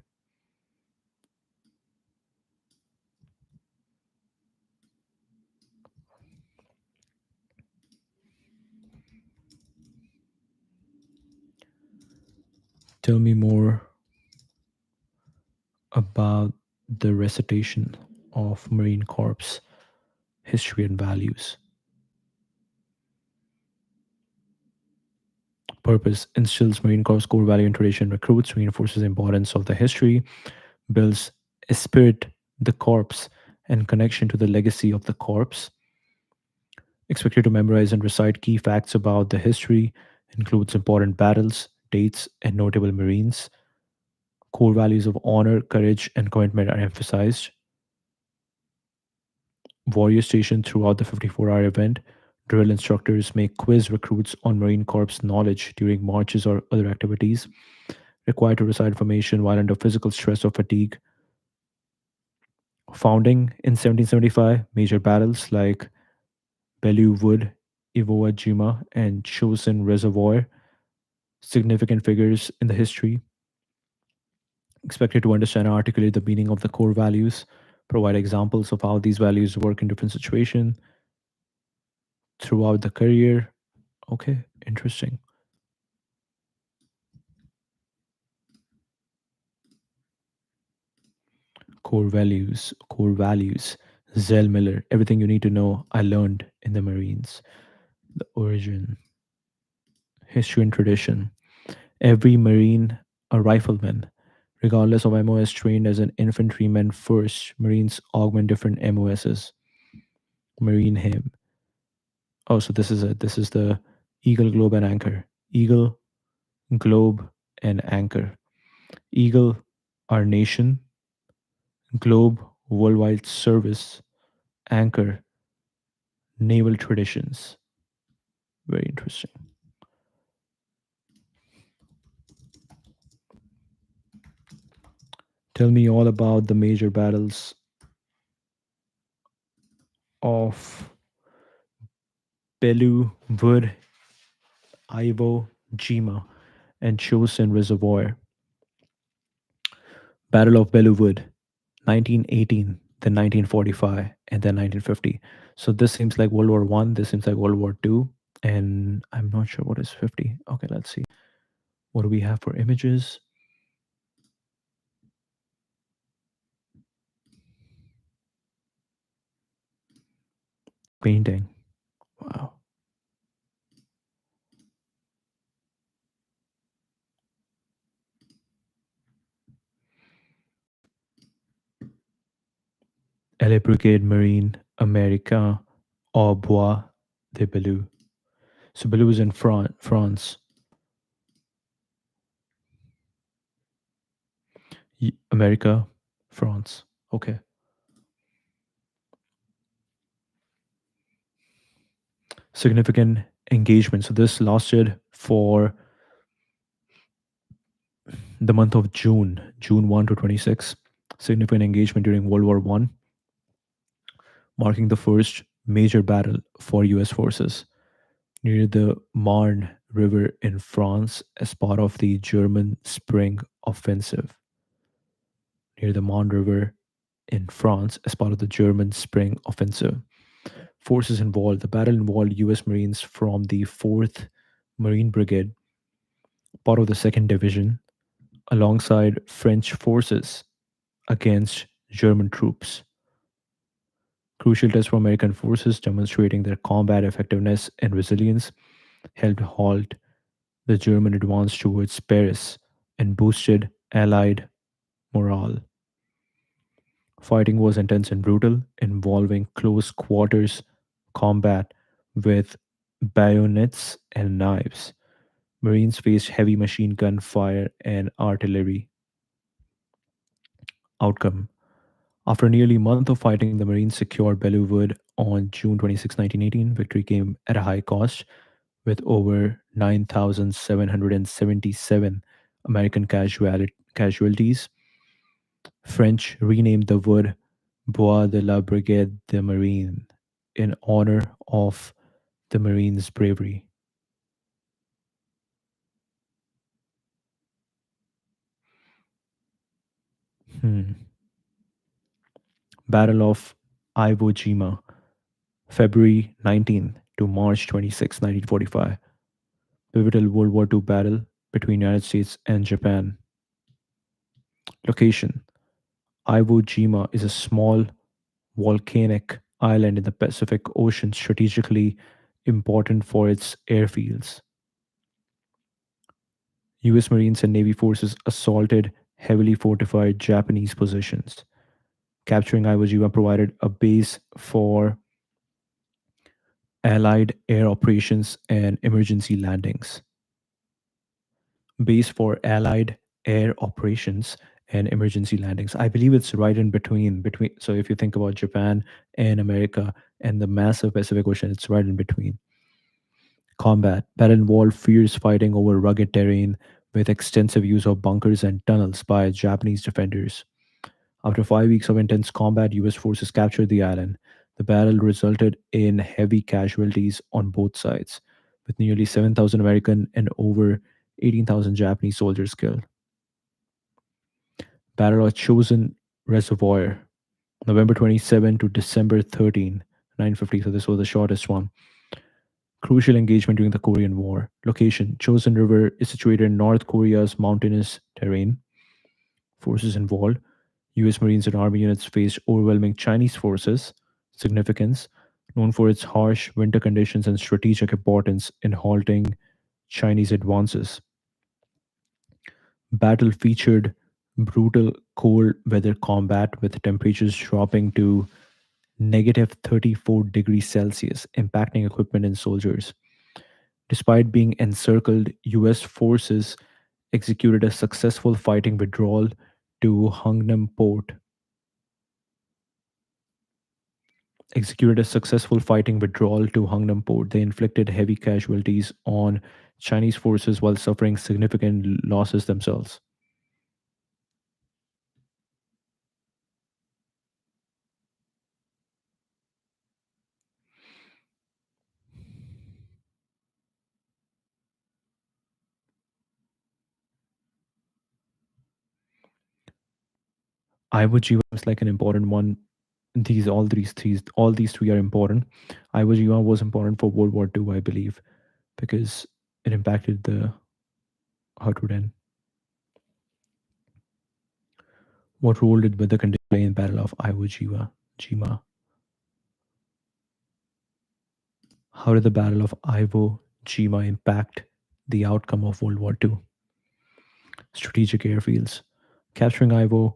Tell me more about the recitation of Marine Corps history and values. Purpose instills Marine Corps core value and tradition, recruits, reinforces the importance of the history, builds spirit, the corpse, and connection to the legacy of the corpse. Expected to memorize and recite key facts about the history, includes important battles, dates, and notable Marines. Core values of honor, courage, and commitment are emphasized. Warrior station throughout the 54-hour event. Drill instructors may quiz recruits on Marine Corps knowledge during marches or other activities. Required to recite information while under physical stress or fatigue. Founding in 1775, major battles like Belleau Wood, Iwo Jima, and Chosin Reservoir, significant figures in the history, expected to understand and articulate the meaning of the core values, provide examples of how these values work in different situations throughout the career. Okay, interesting. Core values. Zell Miller, everything you need to know, I learned in the Marines. The origin, history, and tradition. Every Marine, a rifleman, regardless of MOS, trained as an infantryman first. Marines augment different MOSs. Marine hymn. Oh, so this is it. This is the Eagle, Globe, and Anchor. Eagle, Globe, and Anchor. Eagle, our nation. Globe, worldwide service. Anchor, naval traditions. Very interesting. Tell me all about the major battles of Belu Wood, Iwo Jima, and Chosin Reservoir. Battle of Belleau Wood, 1918, then 1945, and then 1950. So this seems like World War One. This seems like World War Two, and I'm not sure what is 50. Okay, let's see. What do we have for images? Painting. Wow. LA Brigade Marine America au Bois de Belleau. So Belleau is in France. America, France. Okay. Significant engagement. So this lasted for the month of June, June 1 to 26. Significant engagement during World War One, marking the first major battle for US forces near the Marne River in France as part of the German Spring Offensive. Near the Marne River in France as part of the German Spring Offensive. Forces involved. The battle involved US Marines from the 4th Marine Brigade, part of the 2nd Division, alongside French forces against German troops. Crucial test for American forces demonstrating their combat effectiveness and resilience helped halt the German advance towards Paris and boosted Allied morale. Fighting was intense and brutal, involving close quarters combat with bayonets and knives. Marines faced heavy machine gun fire and artillery. Outcome: after nearly a month of fighting, the Marines secured Belleau Wood on June 26, 1918. Victory came at a high cost, with over 9,777 American casualties. French renamed the wood Bois de la Brigade de Marine in honor of the Marines' bravery. Hmm. Battle of Iwo Jima, February 19th to March 26, 1945. Pivotal World War II battle between United States and Japan. Location: Iwo Jima is a small volcanic island in the Pacific Ocean strategically important for its airfields. US Marines and Navy forces assaulted heavily fortified Japanese positions. Capturing Iwo Jima provided a base for Allied air operations and emergency landings. Base for Allied air operations and emergency landings. I believe it's right in between. So if you think about Japan and America and the massive Pacific Ocean, it's right in between. Combat. Battle involved fierce fighting over rugged terrain with extensive use of bunkers and tunnels by Japanese defenders. After 5 weeks of intense combat, US forces captured the island. The battle resulted in heavy casualties on both sides, with nearly 7,000 American and over 18,000 Japanese soldiers killed. Battle of Chosin Reservoir, November 27 to December 13, 950. So this was the shortest one. Crucial engagement during the Korean War. Location: Chosin River is situated in North Korea's mountainous terrain. Forces involved: US Marines and Army units faced overwhelming Chinese forces. Significance: known for its harsh winter conditions and strategic importance in halting Chinese advances. Battle featured brutal cold weather combat with temperatures dropping to negative 34 degrees Celsius, impacting equipment and soldiers. Despite being encircled, US forces executed a successful fighting withdrawal to Hungnam Port. Executed a successful fighting withdrawal to Hungnam Port. They inflicted heavy casualties on Chinese forces while suffering significant losses themselves. Iwo Jima was like an important one. All these three are important. Iwo Jima was important for World War II, I believe, because it impacted the Hotuden. What role did weather conditions play in Battle of Iwo Jima? How did the Battle of Iwo Jima impact the outcome of World War II? Strategic airfields. Capturing Iwo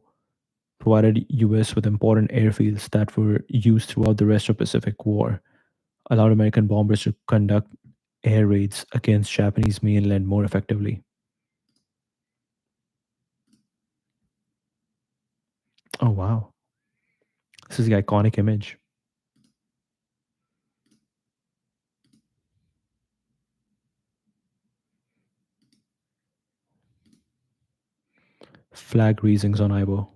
provided US with important airfields that were used throughout the rest of Pacific War, allowed American bombers to conduct air raids against Japanese mainland more effectively. Oh wow. This is the iconic image. Flag raisings on Iwo.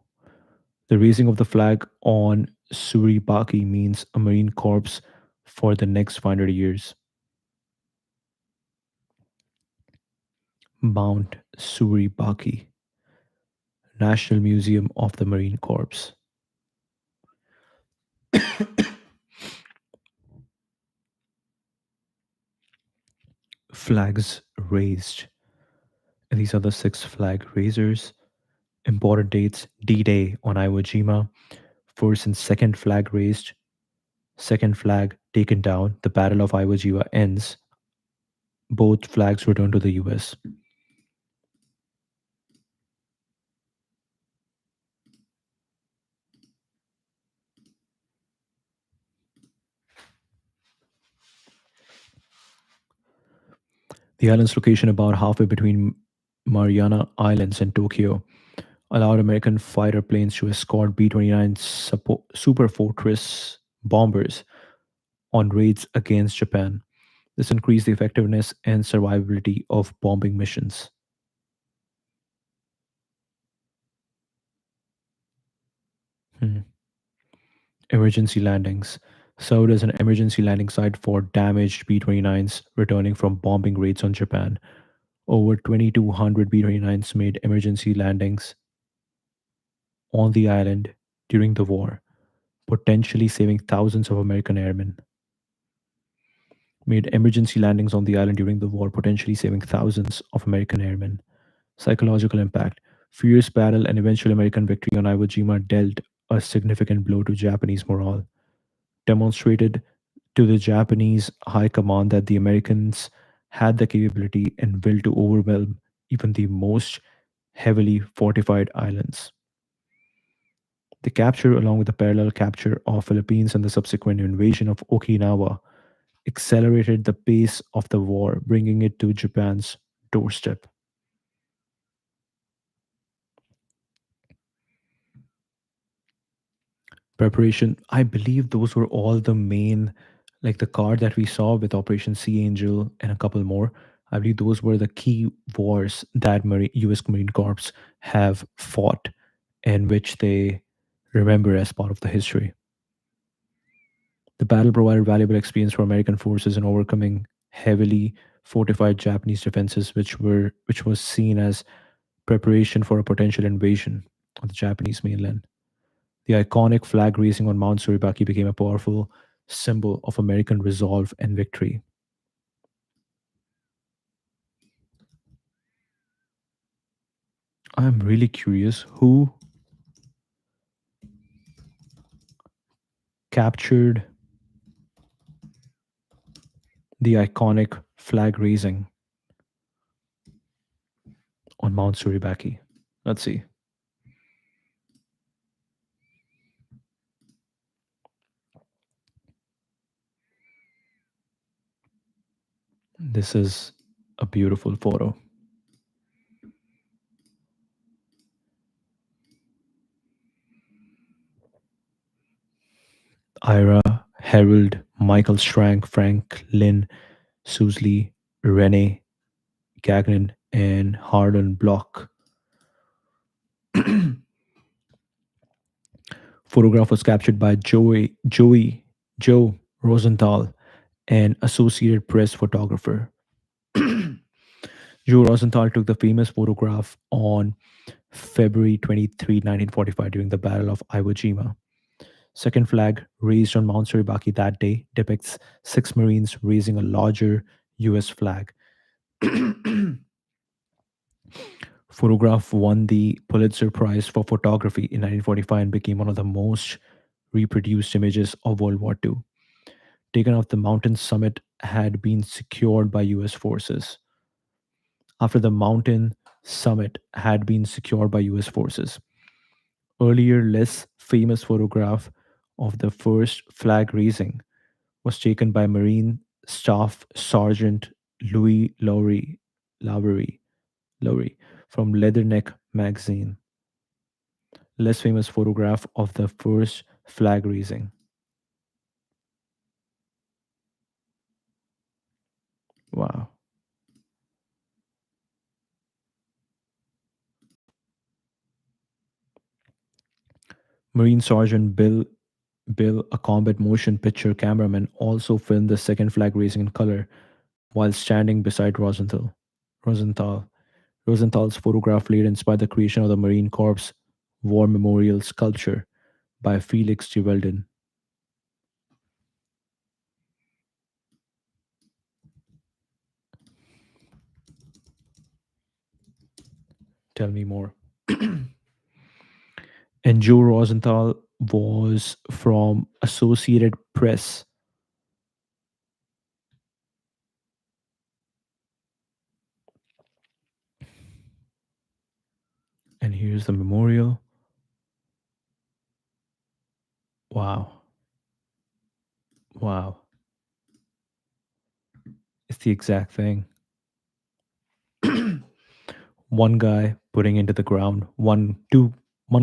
The raising of the flag on Suribaki means a Marine Corps for the next 500 years. Mount Suribaki, National Museum of the Marine Corps. Flags raised. And these are the six flag raisers. Important dates: D Day on Iwo Jima, first and second flag raised, second flag taken down, the Battle of Iwo Jima ends, both flags return to the US. The island's location, about halfway between Mariana Islands and Tokyo, allowed American fighter planes to escort B 29 Super Fortress bombers on raids against Japan. This increased the effectiveness and survivability of bombing missions. Hmm. Emergency landings served as an emergency landing site for damaged B 29s returning from bombing raids on Japan. Over 2,200 B 29s made emergency landings on the island during the war, potentially saving thousands of American airmen. Made emergency landings on the island during the war, potentially saving thousands of American airmen. Psychological impact. Fierce battle and eventual American victory on Iwo Jima dealt a significant blow to Japanese morale, demonstrated to the Japanese high command that the Americans had the capability and will to overwhelm even the most heavily fortified islands. The capture, along with the parallel capture of Philippines and the subsequent invasion of Okinawa, accelerated the pace of the war, bringing it to Japan's doorstep. Preparation, I believe those were all the main, like the card that we saw with Operation Sea Angel and a couple more. I believe those were the key wars that US Marine Corps have fought and which they remember as part of the history. The battle provided valuable experience for American forces in overcoming heavily fortified Japanese defenses, which was seen as preparation for a potential invasion of the Japanese mainland. The iconic flag raising on Mount Suribaki became a powerful symbol of American resolve and victory. I'm really curious who captured the iconic flag raising on Mount Suribaki. Let's see. This is a beautiful photo. Ira, Harold, Michael Strang, Frank, Lynn, Susley, Rene, Gagnon, and Harlan Block. Photograph was captured by Joe Rosenthal, an Associated Press photographer. Joe Rosenthal took the famous photograph on February 23, 1945, during the Battle of Iwo Jima. Second flag raised on Mount Suribaki that day depicts six Marines raising a larger US flag. Photograph won the Pulitzer Prize for photography in 1945 and became one of the most reproduced images of World War II. Taken off the mountain summit had been secured by US forces. After the mountain summit had been secured by US forces. Earlier, less famous photograph of the first flag raising was taken by Marine Staff Sergeant Louis Lowry, Lowry from Leatherneck magazine. Less famous photograph of the first flag raising. Wow. Marine Sergeant Bill, a combat motion picture cameraman, also filmed the second flag raising in color while standing beside Rosenthal. Rosenthal's photograph later inspired the creation of the Marine Corps War Memorial sculpture by Felix de Weldon. Tell me more. And Joe Rosenthal was from Associated Press. And here's the memorial. Wow. Wow. It's the exact thing. One guy putting into the ground, one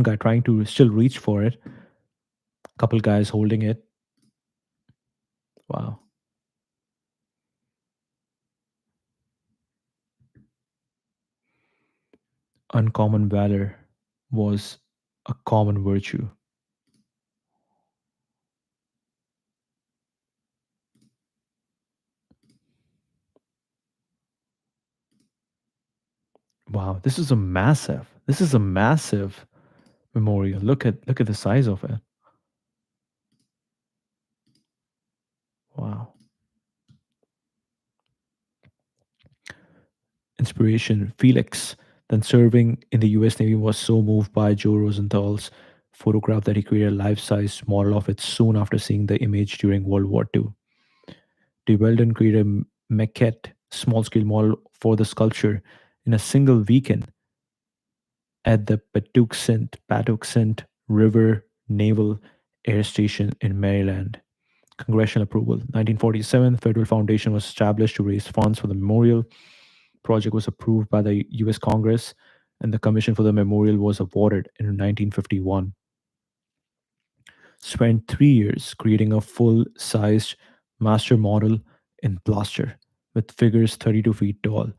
guy trying to still reach for it, couple guys holding it. Wow. Uncommon valor was a common virtue. Wow, this is a massive memorial. Look at the size of it. Wow. Inspiration. Felix, then serving in the US Navy, was so moved by Joe Rosenthal's photograph that he created a life-size model of it soon after seeing the image during World War II. De Weldon created a maquette small-scale model for the sculpture in a single weekend at the Patuxent River Naval Air Station in Maryland. Congressional approval. 1947, Federal Foundation was established to raise funds for the memorial. Project was approved by the US Congress, and the commission for the memorial was awarded in 1951. Spent 3 years creating a full-sized master model in plaster with figures 32 feet tall.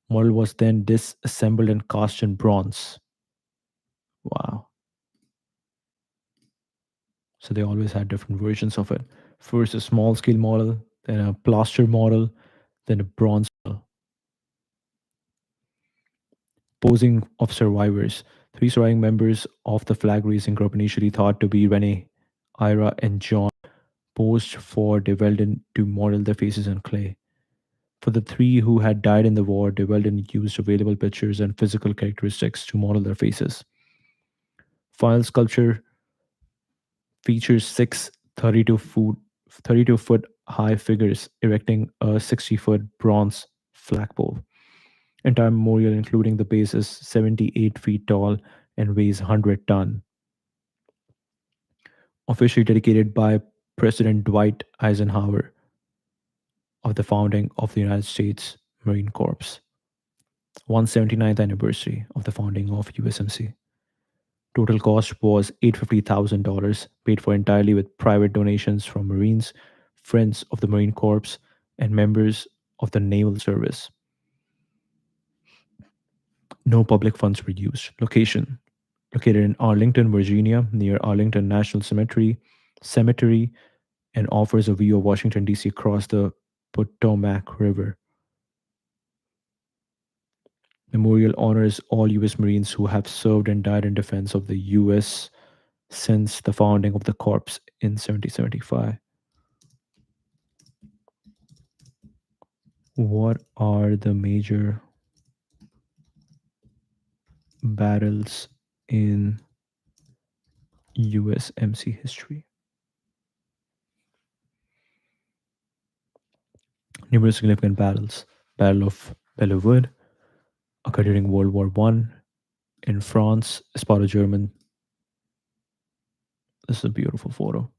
Model was then disassembled and cast in bronze. Wow. So they always had different versions of it. First a small scale model, then a plaster model, then a bronze model. Posing of survivors. Three surviving members of the flag raising group, initially thought to be Renee, Ira, and John, posed for De Weldon to model their faces in clay. For the three who had died in the war, De Weldon used available pictures and physical characteristics to model their faces. Final sculpture features six 32 foot high figures erecting a 60-foot bronze flagpole. Entire memorial, including the base, is 78 feet tall and weighs 100 ton. Officially dedicated by President Dwight Eisenhower of the founding of the United States Marine Corps. 179th anniversary of the founding of USMC. Total cost was $850,000, paid for entirely with private donations from Marines, friends of the Marine Corps, and members of the Naval Service. No public funds were used. Location: located in Arlington, Virginia, near Arlington National Cemetery, and offers a view of Washington, D.C. across the Potomac River. Memorial honors all U.S. Marines who have served and died in defense of the U.S. since the founding of the Corps in 1775. What are the major battles in USMC history? Numerous significant battles. Battle of Bellewood occurred during World War One in France as part of German. This is a beautiful photo.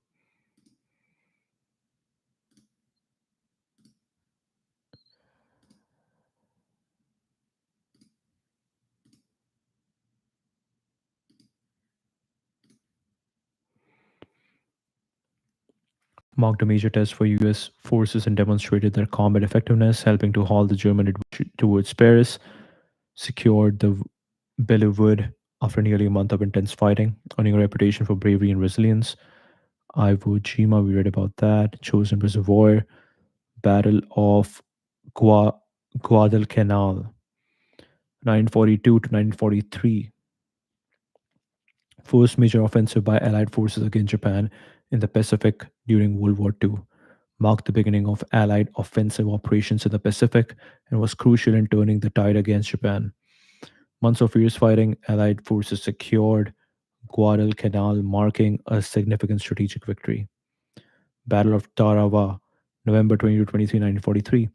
Marked a major test for US forces and demonstrated their combat effectiveness, helping to halt the German advance towards Paris, secured the Bellewood after nearly a month of intense fighting, earning a reputation for bravery and resilience. Iwo Jima, we read about that. Chosen Reservoir, Battle of Gua- Guadalcanal, 1942 to 1943. First major offensive by Allied forces against Japan in the Pacific during World War II marked the beginning of Allied offensive operations in the Pacific and was crucial in turning the tide against Japan. Months of fierce fighting, Allied forces secured Guadalcanal, marking a significant strategic victory. Battle of Tarawa, November 20 to 23, 1943,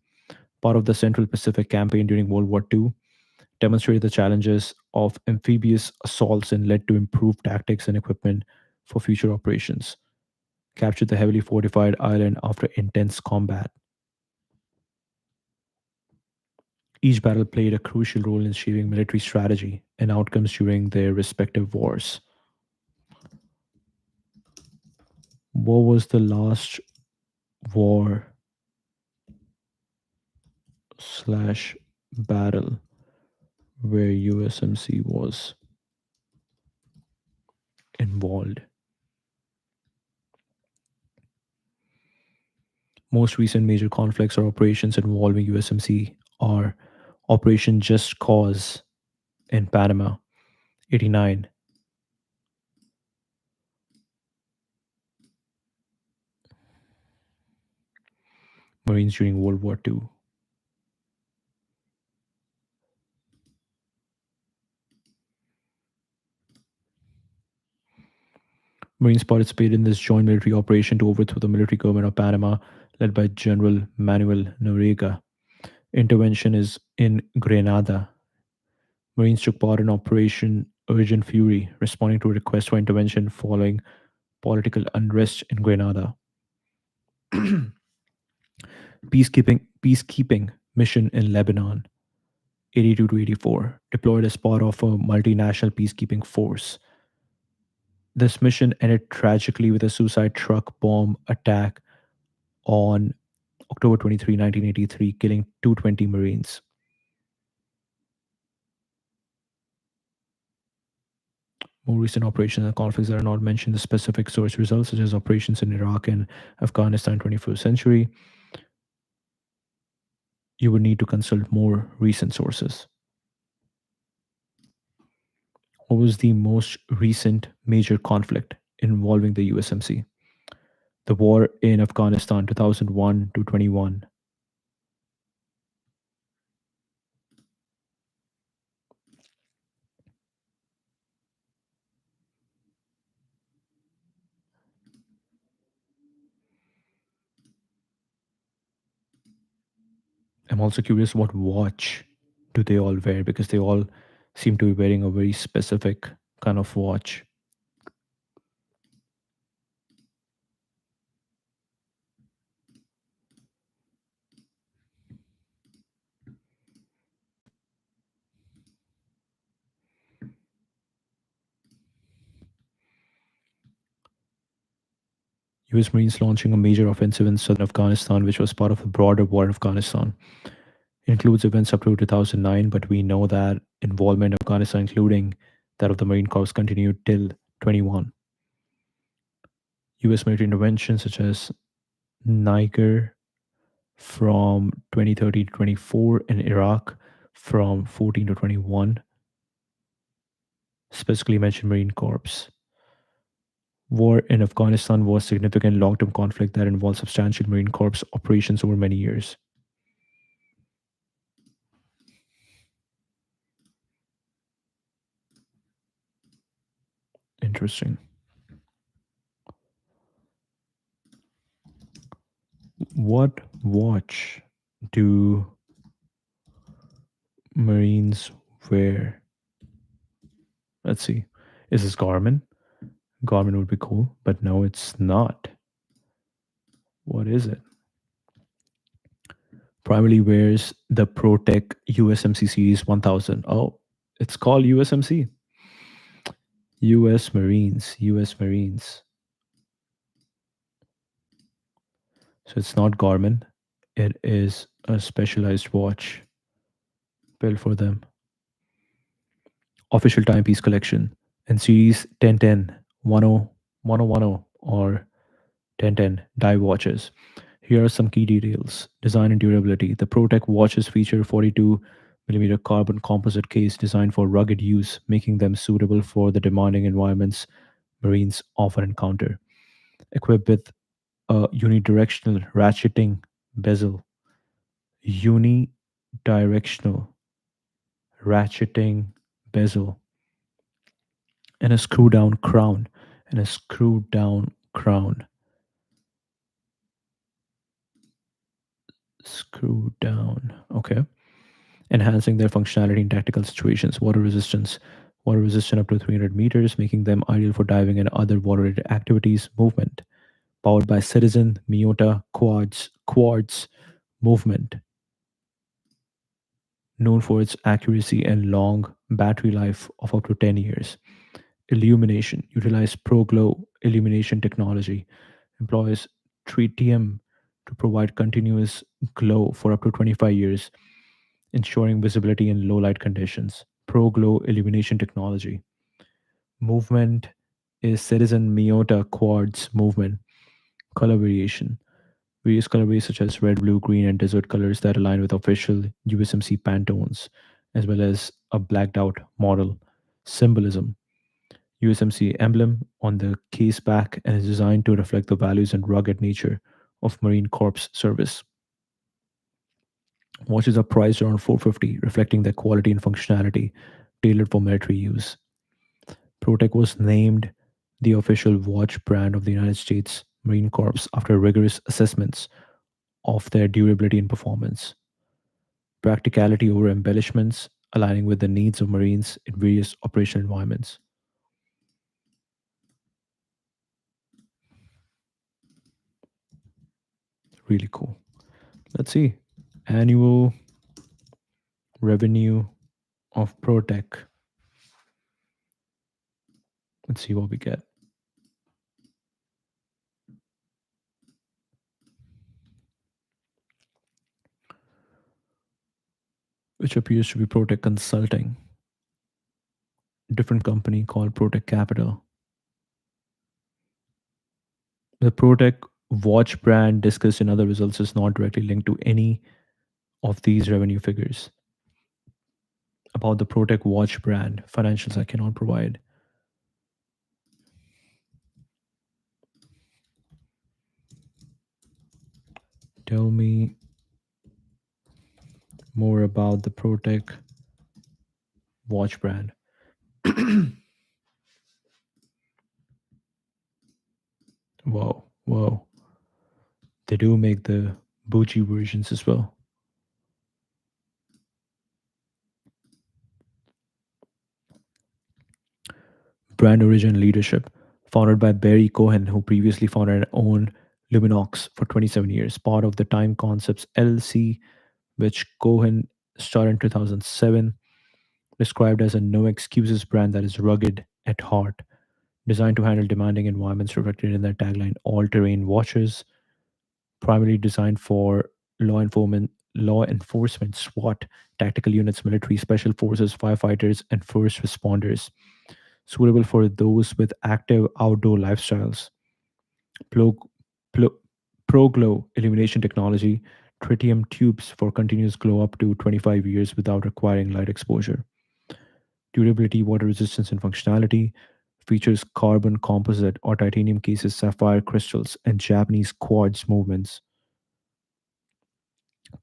part of the Central Pacific Campaign during World War II, demonstrated the challenges of amphibious assaults and led to improved tactics and equipment for future operations. Captured the heavily fortified island after intense combat. Each battle played a crucial role in shaping military strategy and outcomes during their respective wars. What was the last war slash battle where USMC was involved? Most recent major conflicts or operations involving USMC are Operation Just Cause in Panama, 89, Marines during World War II. Marines participated in this joint military operation to overthrow the military government of Panama, led by General Manuel Noriega. Intervention is in Grenada. Marines took part in Operation Urgent Fury, responding to a request for intervention following political unrest in Grenada. Peacekeeping mission in Lebanon, 82 to 84, deployed as part of a multinational peacekeeping force. This mission ended tragically with a suicide truck bomb attack on October 23, 1983, killing 220 Marines. More recent operations and conflicts that are not mentioned, the specific source results, such as operations in Iraq and Afghanistan 21st century, you would need to consult more recent sources. What was the most recent major conflict involving the USMC? The war in Afghanistan 2001 to 21. I'm also curious what watch do they all wear because they all seem to be wearing a very specific kind of watch. US Marines launching a major offensive in southern Afghanistan, which was part of a broader war in Afghanistan. It includes events up to 2009, but we know that involvement in Afghanistan, including that of the Marine Corps, continued till 21. US military interventions such as Niger from 2030 to 24 in Iraq, from 14 to 21 specifically mentioned Marine Corps. War in Afghanistan was significant long-term conflict that involved substantial Marine Corps operations over many years. Interesting. What watch do Marines wear? Let's see. Is this Garmin? Garmin would be cool, but no, it's not. What is it? Primarily wears the ProTech USMC Series 1000. Oh, it's called USMC. US Marines. US Marines. So it's not Garmin. It is a specialized watch built for them. Official timepiece collection and series 1010, 10, 1010, or 1010 dive watches. Here are some key details. Design and durability. The ProTech watches feature 42 millimeter carbon composite case designed for rugged use, making them suitable for the demanding environments Marines often encounter. Equipped with a unidirectional ratcheting bezel, unidirectional ratcheting bezel, and a screw down crown, and a screw down crown, screw down. Okay. Enhancing their functionality in tactical situations. Water resistance. Water resistant up to 300 meters, making them ideal for diving and other water related activities. Movement. Powered by Citizen Miota quartz movement, known for its accuracy and long battery life of up to 10 years. Illumination. Utilize ProGlow illumination technology. Employs tritium to provide continuous glow for up to 25 years, ensuring visibility in low light conditions. ProGlow illumination technology. Movement is Citizen Miota quartz movement. Color variation. Various colorways such as red, blue, green, and desert colors that align with official USMC Pantones, as well as a blacked out model. Symbolism. USMC emblem on the case back and is designed to reflect the values and rugged nature of Marine Corps service. Watches are priced around 450, reflecting their quality and functionality, tailored for military use. Protec was named the official watch brand of the United States Marine Corps after rigorous assessments of their durability and performance. Practicality over embellishments, aligning with the needs of Marines in various operational environments. Really cool. Let's see. Annual revenue of Protec. Let's see what we get. Which appears to be Protec Consulting, different company called Protec Capital. The Protec watch brand discussed in other results is not directly linked to any of these revenue figures. About the Protec watch brand, financials I cannot provide. Tell me more about the Protec watch brand. Whoa, whoa. They do make the bougie versions as well. Brand origin leadership. Founded by Barry Cohen, who previously founded and owned Luminox for 27 years, part of the Time Concepts LLC, which Cohen started in 2007, described as a no excuses brand that is rugged at heart, designed to handle demanding environments reflected in their tagline all terrain watches, primarily designed for law enforcement, SWAT, tactical units, military, special forces, firefighters, and first responders, suitable for those with active outdoor lifestyles. Pro, Pro, ProGlow illumination technology Tritium tubes for continuous glow up to 25 years without requiring light exposure. Durability, water resistance, and functionality features carbon composite or titanium cases, sapphire crystals, and Japanese quartz movements.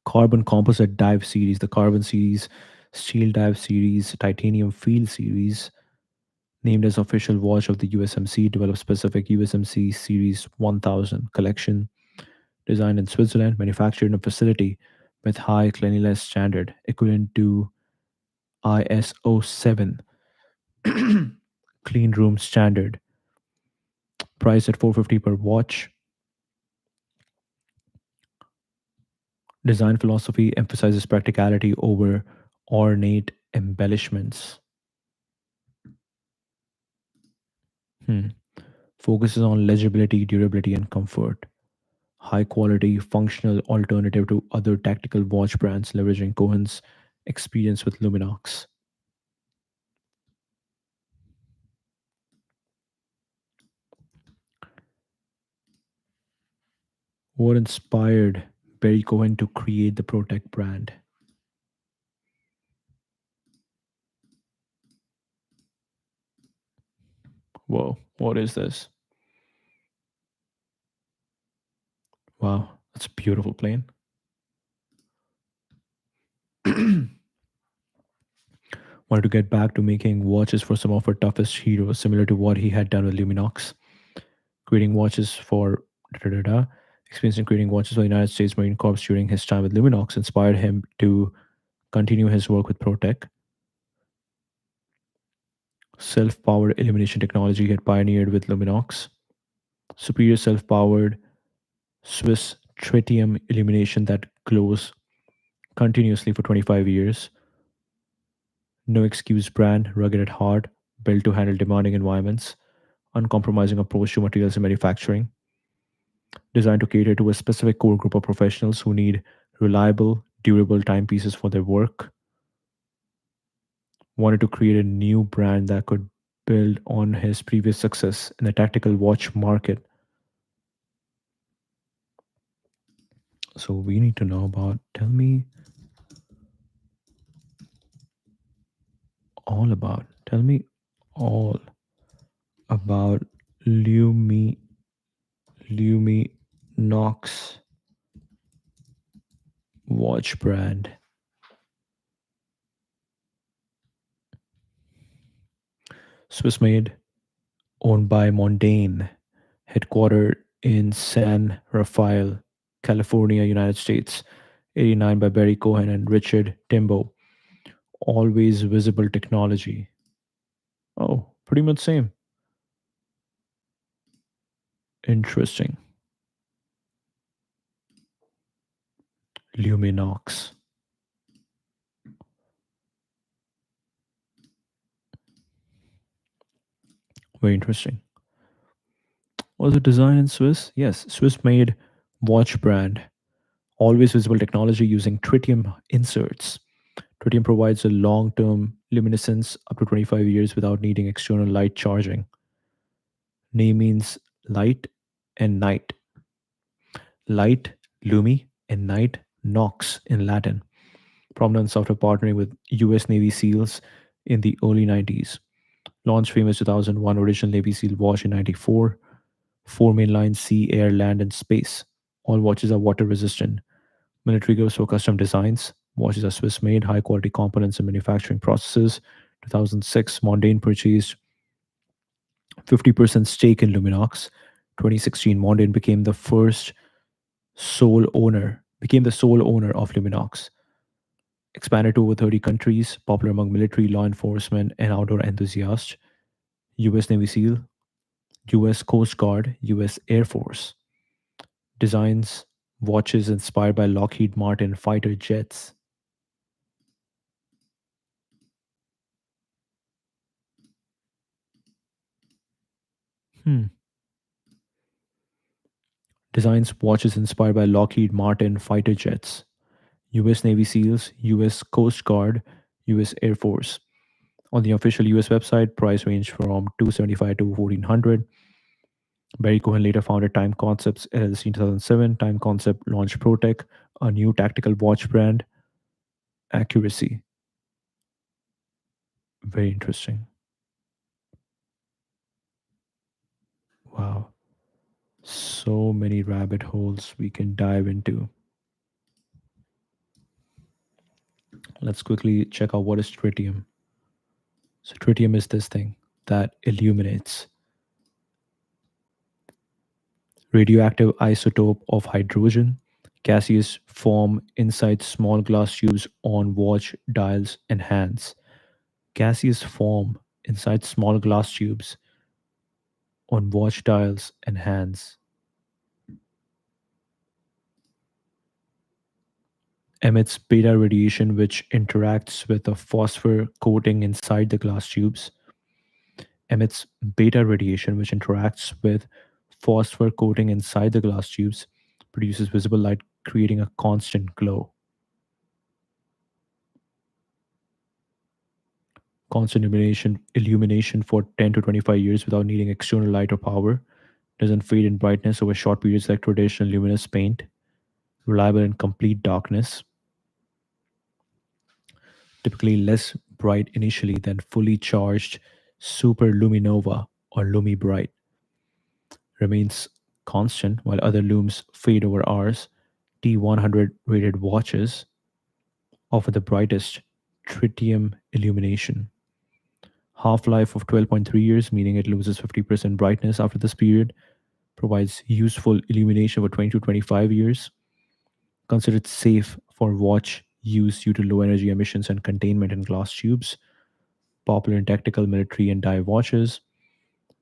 Carbon composite dive series, the carbon series, steel dive series, titanium field series, named as official watch of the USMC, developed specific USMC Series 1000 collection, designed in Switzerland, manufactured in a facility with high cleanliness standard, equivalent to ISO 7 clean room standard, priced at 450 per watch. Design philosophy emphasizes practicality over ornate embellishments. Hmm. Focuses on legibility, durability, and comfort. High quality, functional alternative to other tactical watch brands, leveraging Cohen's experience with Luminox. What inspired Barry Cohen to create the Protect brand? Whoa, what is this? Wow, that's a beautiful plane. Wanted to get back to making watches for some of our toughest heroes, similar to what he had done with Luminox, creating watches for da, da, da, da. Experience in creating watches for the United States Marine Corps during his time with Luminox inspired him to continue his work with Protec. Self-powered illumination technology he had pioneered with Luminox. Superior self-powered Swiss tritium illumination that glows continuously for 25 years. No excuse brand, rugged at heart, built to handle demanding environments. Uncompromising approach to materials and manufacturing, designed to cater to a specific core group of professionals who need reliable, durable timepieces for their work. Wanted to create a new brand that could build on his previous success in the tactical watch market. So we need to know about, tell me tell me all about Lumi, Luminox watch brand. Swiss made, owned by Mondane, headquartered in San Rafael, California, United States. 89 by Barry Cohen and Richard Timbo. Always visible technology. Oh, pretty much same. Interesting. Luminox. Very interesting. Was it designed in Swiss? Yes, Swiss made watch brand. Always visible technology using tritium inserts. Tritium provides a long term luminescence up to 25 years without needing external light charging. Name means light and night. Light, Lumi, and night, Nox in Latin. Prominence after partnering with US Navy SEALs in the early 90s. Launched famous 2001 original Navy SEAL watch in 94. Four mainline sea, air, land, and space. All watches are water resistant. Military goes for custom designs. Watches are Swiss made, high quality components and manufacturing processes. 2006, Mondane purchased 50% stake in Luminox. 2016, Mondane became the sole owner of Luminox. Expanded to over 30 countries, popular among military, law enforcement, and outdoor enthusiasts. US Navy SEAL, US Coast Guard, US Air Force. Designs watches inspired by Lockheed Martin fighter jets. Hmm. Designs watches inspired by Lockheed Martin fighter jets. US Navy SEALs, US Coast Guard, US Air Force. On the official US website, price range from 275 to 1400. Barry Cohen later founded Time Concepts LLC in 2007. Time Concept launched ProTech, a new tactical watch brand. Accuracy. Very interesting. Wow. So many rabbit holes we can dive into. Let's quickly check out what is tritium. So, tritium is this thing that illuminates. Radioactive isotope of hydrogen. Gaseous form inside small glass tubes on watch dials and hands. Gaseous form inside small glass tubes on watch dials and hands. Emits beta radiation which interacts with a phosphor coating inside the glass tubes. Emits beta radiation which interacts with phosphor coating inside the glass tubes, produces visible light, creating a constant glow. Constant illumination for 10 to 25 years without needing external light or power. Doesn't fade in brightness over short periods like traditional luminous paint. Reliable in complete darkness. Typically less bright initially than fully charged superluminova or lumi bright. Remains constant while other looms fade over hours. T100 rated watches offer the brightest tritium illumination. Half life of 12.3 years, meaning it loses 50% brightness after this period. Provides useful illumination for 20 to 25 years. Considered safe for watch use due to low energy emissions and containment in glass tubes. Popular in tactical, military, and dive watches.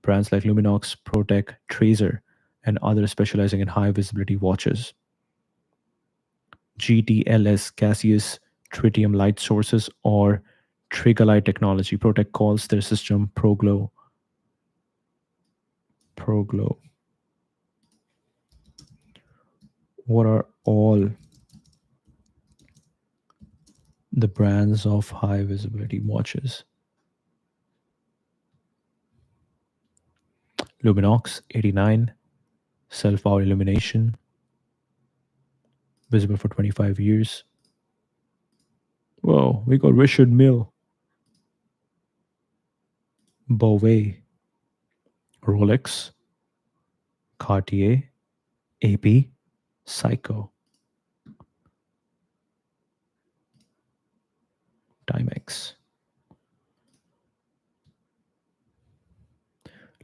Brands like Luminox, Protec, Tracer, and others specializing in high visibility watches. GTLS, gaseous tritium light sources, or Trigalight technology. Protec calls their system ProGlow. ProGlow. What are all the brands of high visibility watches? Luminox 89, self power illumination, visible for 25 years. Whoa, we got Richard Mill, Bovet, Rolex, Cartier, AP, Psycho, Timex.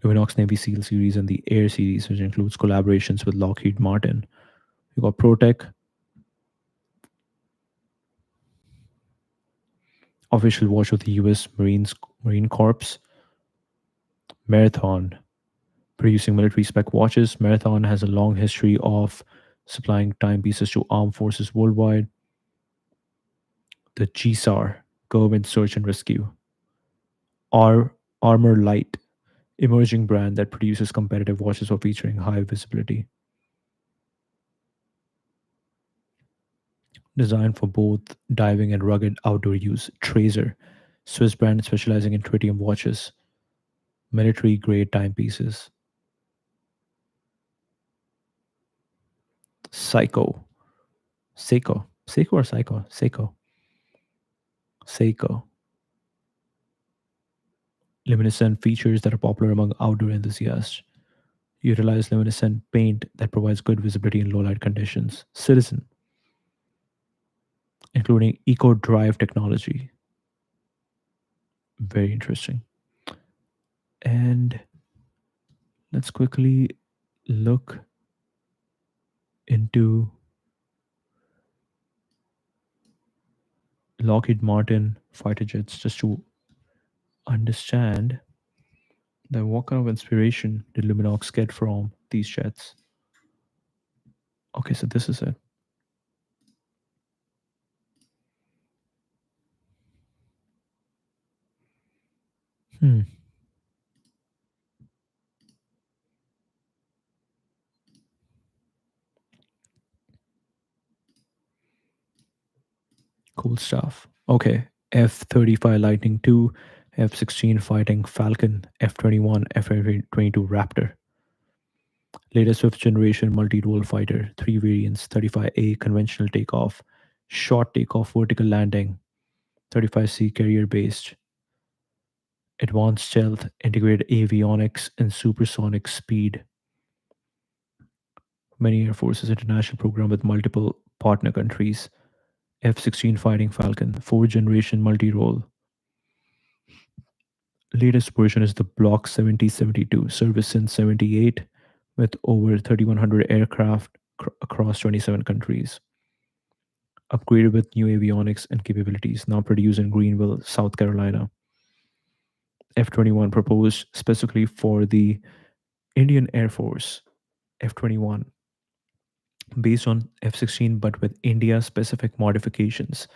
Luminox Navy SEAL series and the Air series, which includes collaborations with Lockheed Martin. We got Protec, official watch of the US Marine Corps. Marathon, producing military spec watches. Marathon has a long history of supplying timepieces to armed forces worldwide. The GSAR, Government Search and Rescue. Armor Light, emerging brand that produces competitive watches for featuring high visibility. Designed for both diving and rugged outdoor use. Tracer, Swiss brand specializing in tritium watches. Military grade timepieces. Psycho, Seiko or Psycho? Seiko. Luminescent features that are popular among outdoor enthusiasts. Utilize luminescent paint that provides good visibility in low light conditions. Citizen, including eco drive technology. Very interesting. And let's quickly look into Lockheed Martin fighter jets just to understand that what kind of inspiration did Luminox get from these jets. Okay, so this is it. Hmm. Cool stuff. Okay. F-35 Lightning II, F-16 fighting Falcon, F-21, F-22 Raptor. Latest fifth generation multi role fighter, three variants: 35A conventional takeoff, short takeoff vertical landing, 35C carrier based, advanced stealth, integrated avionics, and supersonic speed. Many Air Forces international program with multiple partner countries. F-16 Fighting Falcon, fourth generation multi role. Latest version is the Block 7072, service since 78, with over 3,100 aircraft across 27 countries. Upgraded with new avionics and capabilities, now produced in Greenville, South Carolina. F-21 proposed specifically for the Indian Air Force. F-21 based on F-16 but with India specific modifications.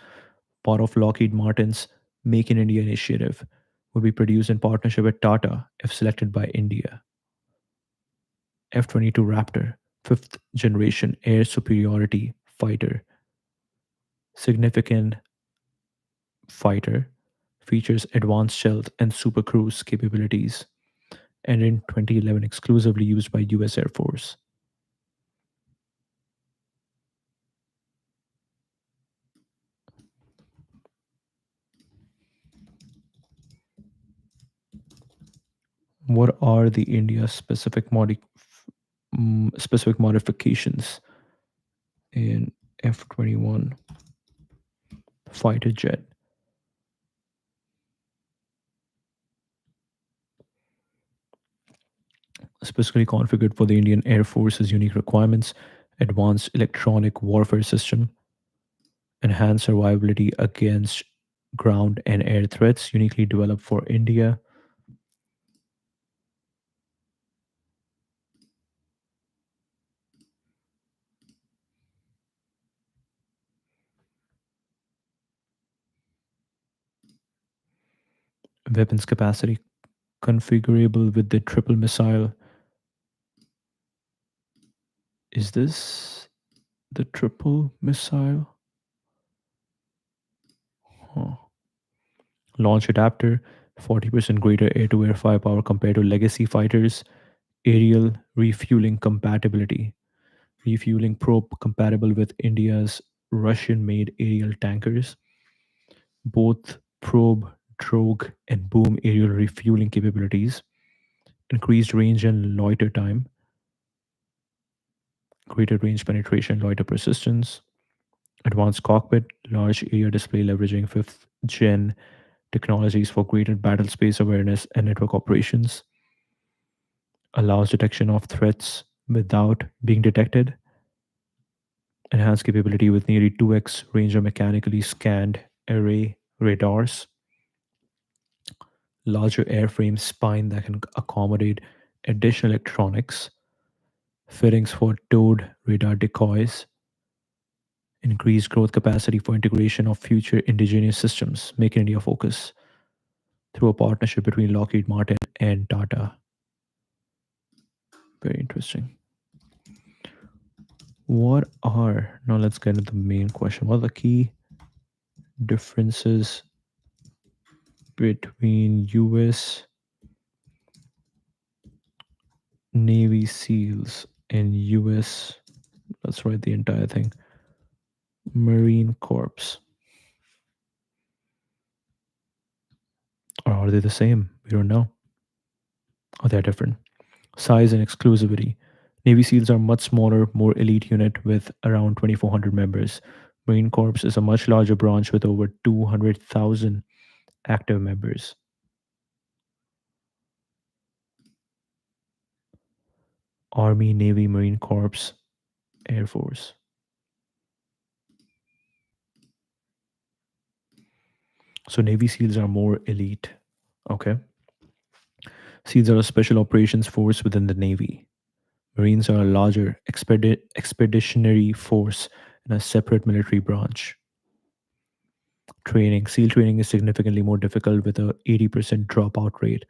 Part of Lockheed Martin's Make in India initiative would be produced in partnership with Tata if selected by India. F-22 Raptor, fifth generation air superiority fighter, significant fighter, features advanced stealth and supercruise capabilities, and in 2011 exclusively used by US Air Force. What are the India specific modifications in F-21 fighter jet? Specifically configured for the Indian Air Force's unique requirements: advanced electronic warfare system, enhanced survivability against ground and air threats, uniquely developed for India, weapons capacity configurable with the triple missile. Is this the triple missile? Huh. Launch adapter, 40% greater air to air firepower compared to legacy fighters, aerial refueling compatibility, refueling probe compatible with India's Russian made aerial tankers, both probe, drogue, and boom aerial refueling capabilities, increased range and loiter time, greater range penetration, loiter persistence, advanced cockpit, large area display leveraging fifth gen technologies for greater battle space awareness and network operations, allows detection of threats without being detected, enhanced capability with nearly 2x range of mechanically scanned array radars, larger airframe spine that can accommodate additional electronics, fittings for towed radar decoys, increased growth capacity for integration of future indigenous systems, make India focus through a partnership between Lockheed Martin and Tata. Very interesting. Now let's get into the main question. What are the key differences between US Navy SEALs and US, let's write the entire thing, Marine Corps? Or are they the same? We don't know. Or they're different. Size and exclusivity. Navy SEALs are much smaller, more elite unit with around 2,400 members. Marine Corps is a much larger branch with over 200,000 active members. Army, Navy, Marine Corps, Air Force. So Navy SEALs are more elite. Okay. SEALs are a special operations force within the Navy. Marines are a larger expeditionary force and a separate military branch. Training. SEAL training is significantly more difficult with a 80% dropout rate.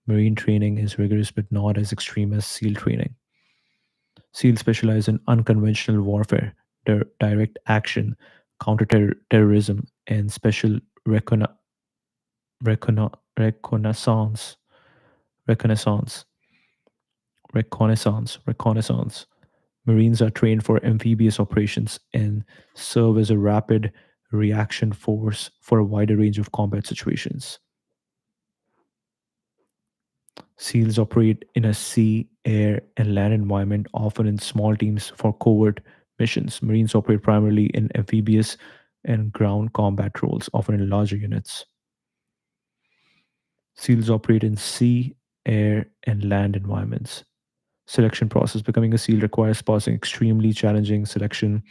Marine training is rigorous but not as extreme as SEAL training. SEAL specialize in unconventional warfare, direct action, counterterrorism, and special reconnaissance. Reconnaissance. Reconnaissance. Marines are trained for amphibious operations and serve as a rapid reaction force for a wider range of combat situations. SEALs operate in a sea, air, and land environment, often in small teams for covert missions. Marines operate primarily in amphibious and ground combat roles, often in larger units. SEALs operate in sea, air, and land environments. Selection process. Becoming a SEAL requires passing extremely challenging selection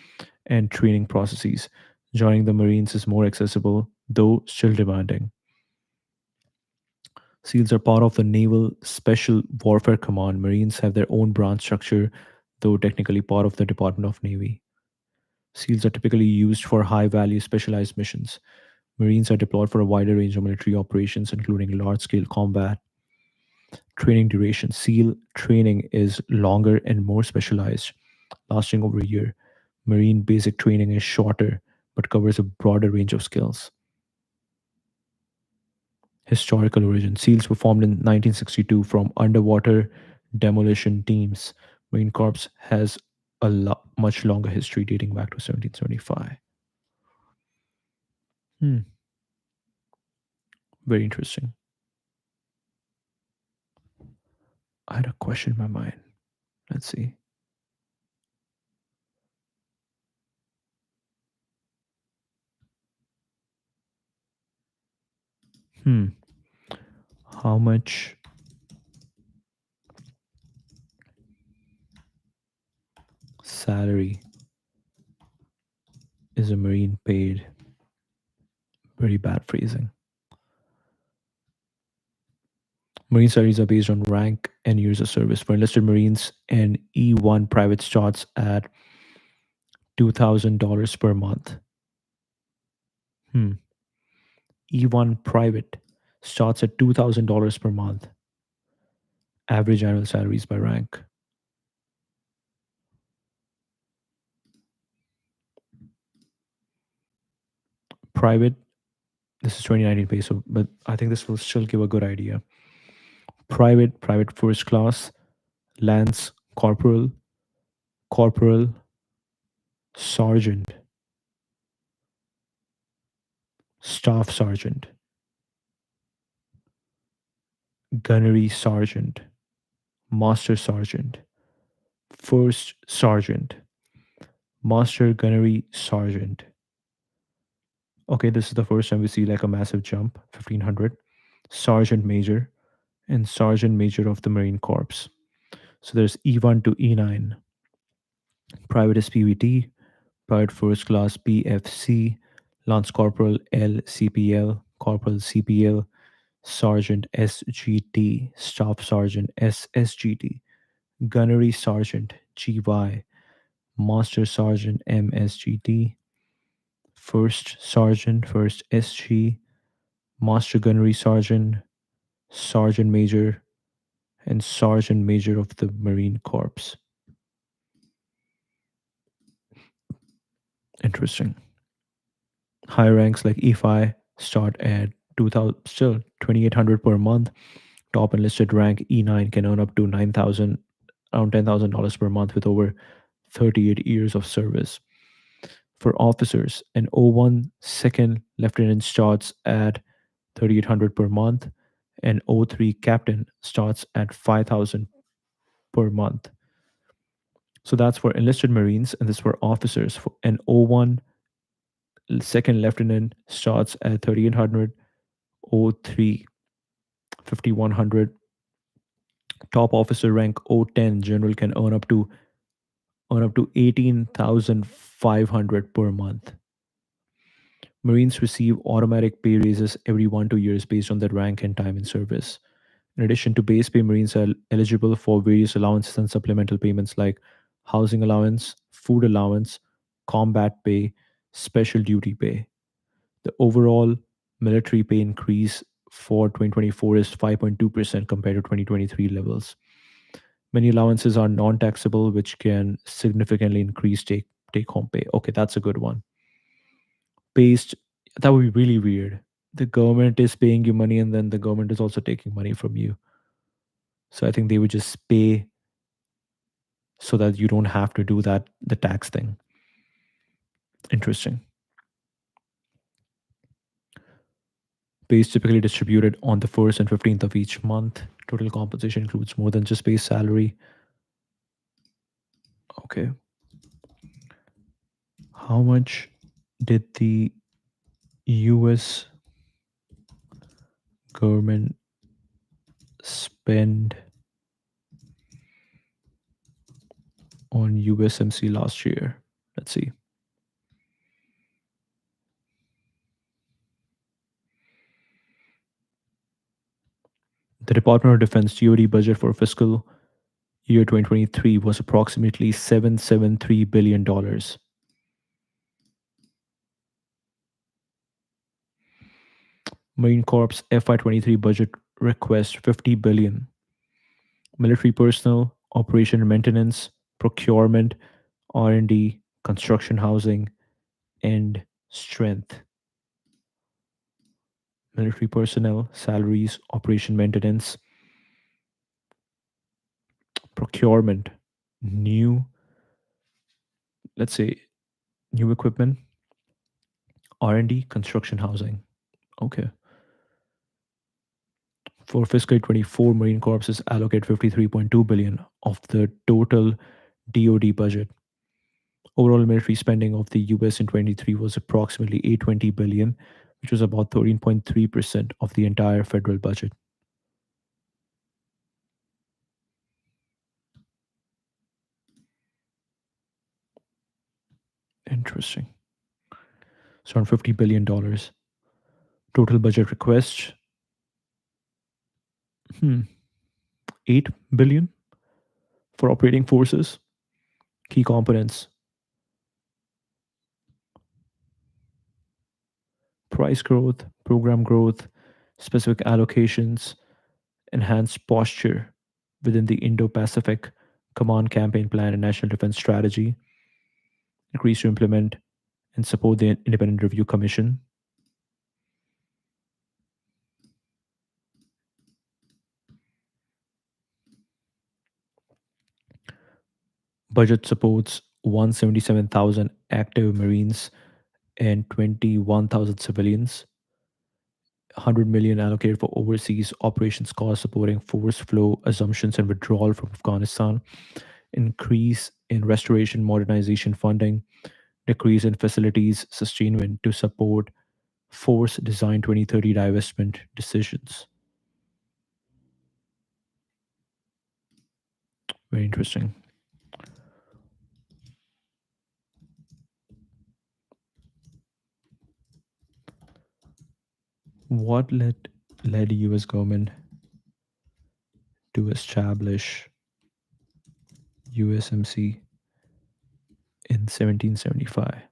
and training processes. Joining the Marines is more accessible, though still demanding. SEALs are part of the Naval Special Warfare Command. Marines have their own branch structure, though technically part of the Department of Navy. SEALs are typically used for high value specialized missions. Marines are deployed for a wider range of military operations, including large scale combat. Training duration. SEAL training is longer and more specialized, lasting over a year. Marine basic training is shorter, but covers a broader range of skills. Historical origin. SEALs were formed in 1962 from underwater demolition teams. Marine Corps has a much longer history dating back to 1775. Hmm, very interesting. I had a question in my mind. Let's see. Hmm, how much salary is a Marine paid? Very bad phrasing. Marine salaries are based on rank and years of service. For enlisted Marines, an E1 private starts at $2,000 per month. Hmm. E1 private starts at $2,000 per month. Average annual salaries by rank. Private, this is 2019 peso, but I think this will still give a good idea. Private first class, lance corporal, corporal, sergeant, staff sergeant, gunnery sergeant, master sergeant, first sergeant, master gunnery sergeant. Okay, this is the first time we see like a massive jump, 1500. Sergeant major and sergeant major of the Marine Corps. So there's E1 to E9. Private is PVT, private first class PFC, lance corporal LCPL, corporal CPL, sergeant SGT, staff sergeant SSGT, gunnery sergeant GY, master sergeant MSGT, first sergeant first SG, master gunnery sergeant, sergeant major, and sergeant major of the Marine Corps. Interesting. High ranks like E5 start at 2000, still 2800 per month. Top enlisted rank E9 can earn up to 9000, around $10,000 per month with over 38 years of service. For officers, an O1 second lieutenant starts at 3800 per month, and O3 captain starts at 5000 per month. So that's for enlisted Marines, and this for officers. For an O1 second lieutenant starts at 3800, O3 5100. Top officer rank O10 general can earn up to 18,500 per month. Marines receive automatic pay raises every 1 2 years based on their rank and time in service. In addition to base pay, Marines are eligible for various allowances and supplemental payments like housing allowance, food allowance, combat pay, special duty pay. The overall military pay increase for 2024 is 5.2% compared to 2023 levels. Many allowances are non taxable, which can significantly increase take home pay. Okay, that's a good one. Based, that would be really weird. The government is paying you money and then the government is also taking money from you. So I think they would just pay. so that you don't have to do that the tax thing. Interesting. Pay is typically distributed on the 1st and 15th of each month. Total compensation includes more than just base salary. Okay. How much did the US government spend on USMC last year? Let's see. The Department of Defense DoD budget for fiscal year 2023 was approximately $773 billion. Marine Corps FY23 budget request 50 billion. Military personnel, operation and maintenance, procurement, R&D, construction housing, and strength. Military personnel, salaries, operation maintenance, procurement, new, let's say, new equipment, R&D, construction housing. Okay. For fiscal 24, Marine Corps is allocate 53.2 billion of the total DoD budget. Overall military spending of the US in 23 was approximately 820 billion, which was about 13.3% of the entire federal budget. Interesting. So around $50 billion. Total budget request, 8 billion for operating forces. Key components: price growth, program growth, specific allocations, enhanced posture within the Indo-Pacific Command Campaign Plan and National Defense Strategy, agrees to implement and support the Independent Review Commission. Budget supports 177,000 active Marines and 21,000 civilians. 100 million allocated for overseas operations costs supporting force flow assumptions and withdrawal from Afghanistan. Increase in restoration modernization funding. Decrease in facilities sustainment to support Force Design 2030 divestment decisions. Very interesting. What led US government to establish USMC in 1775?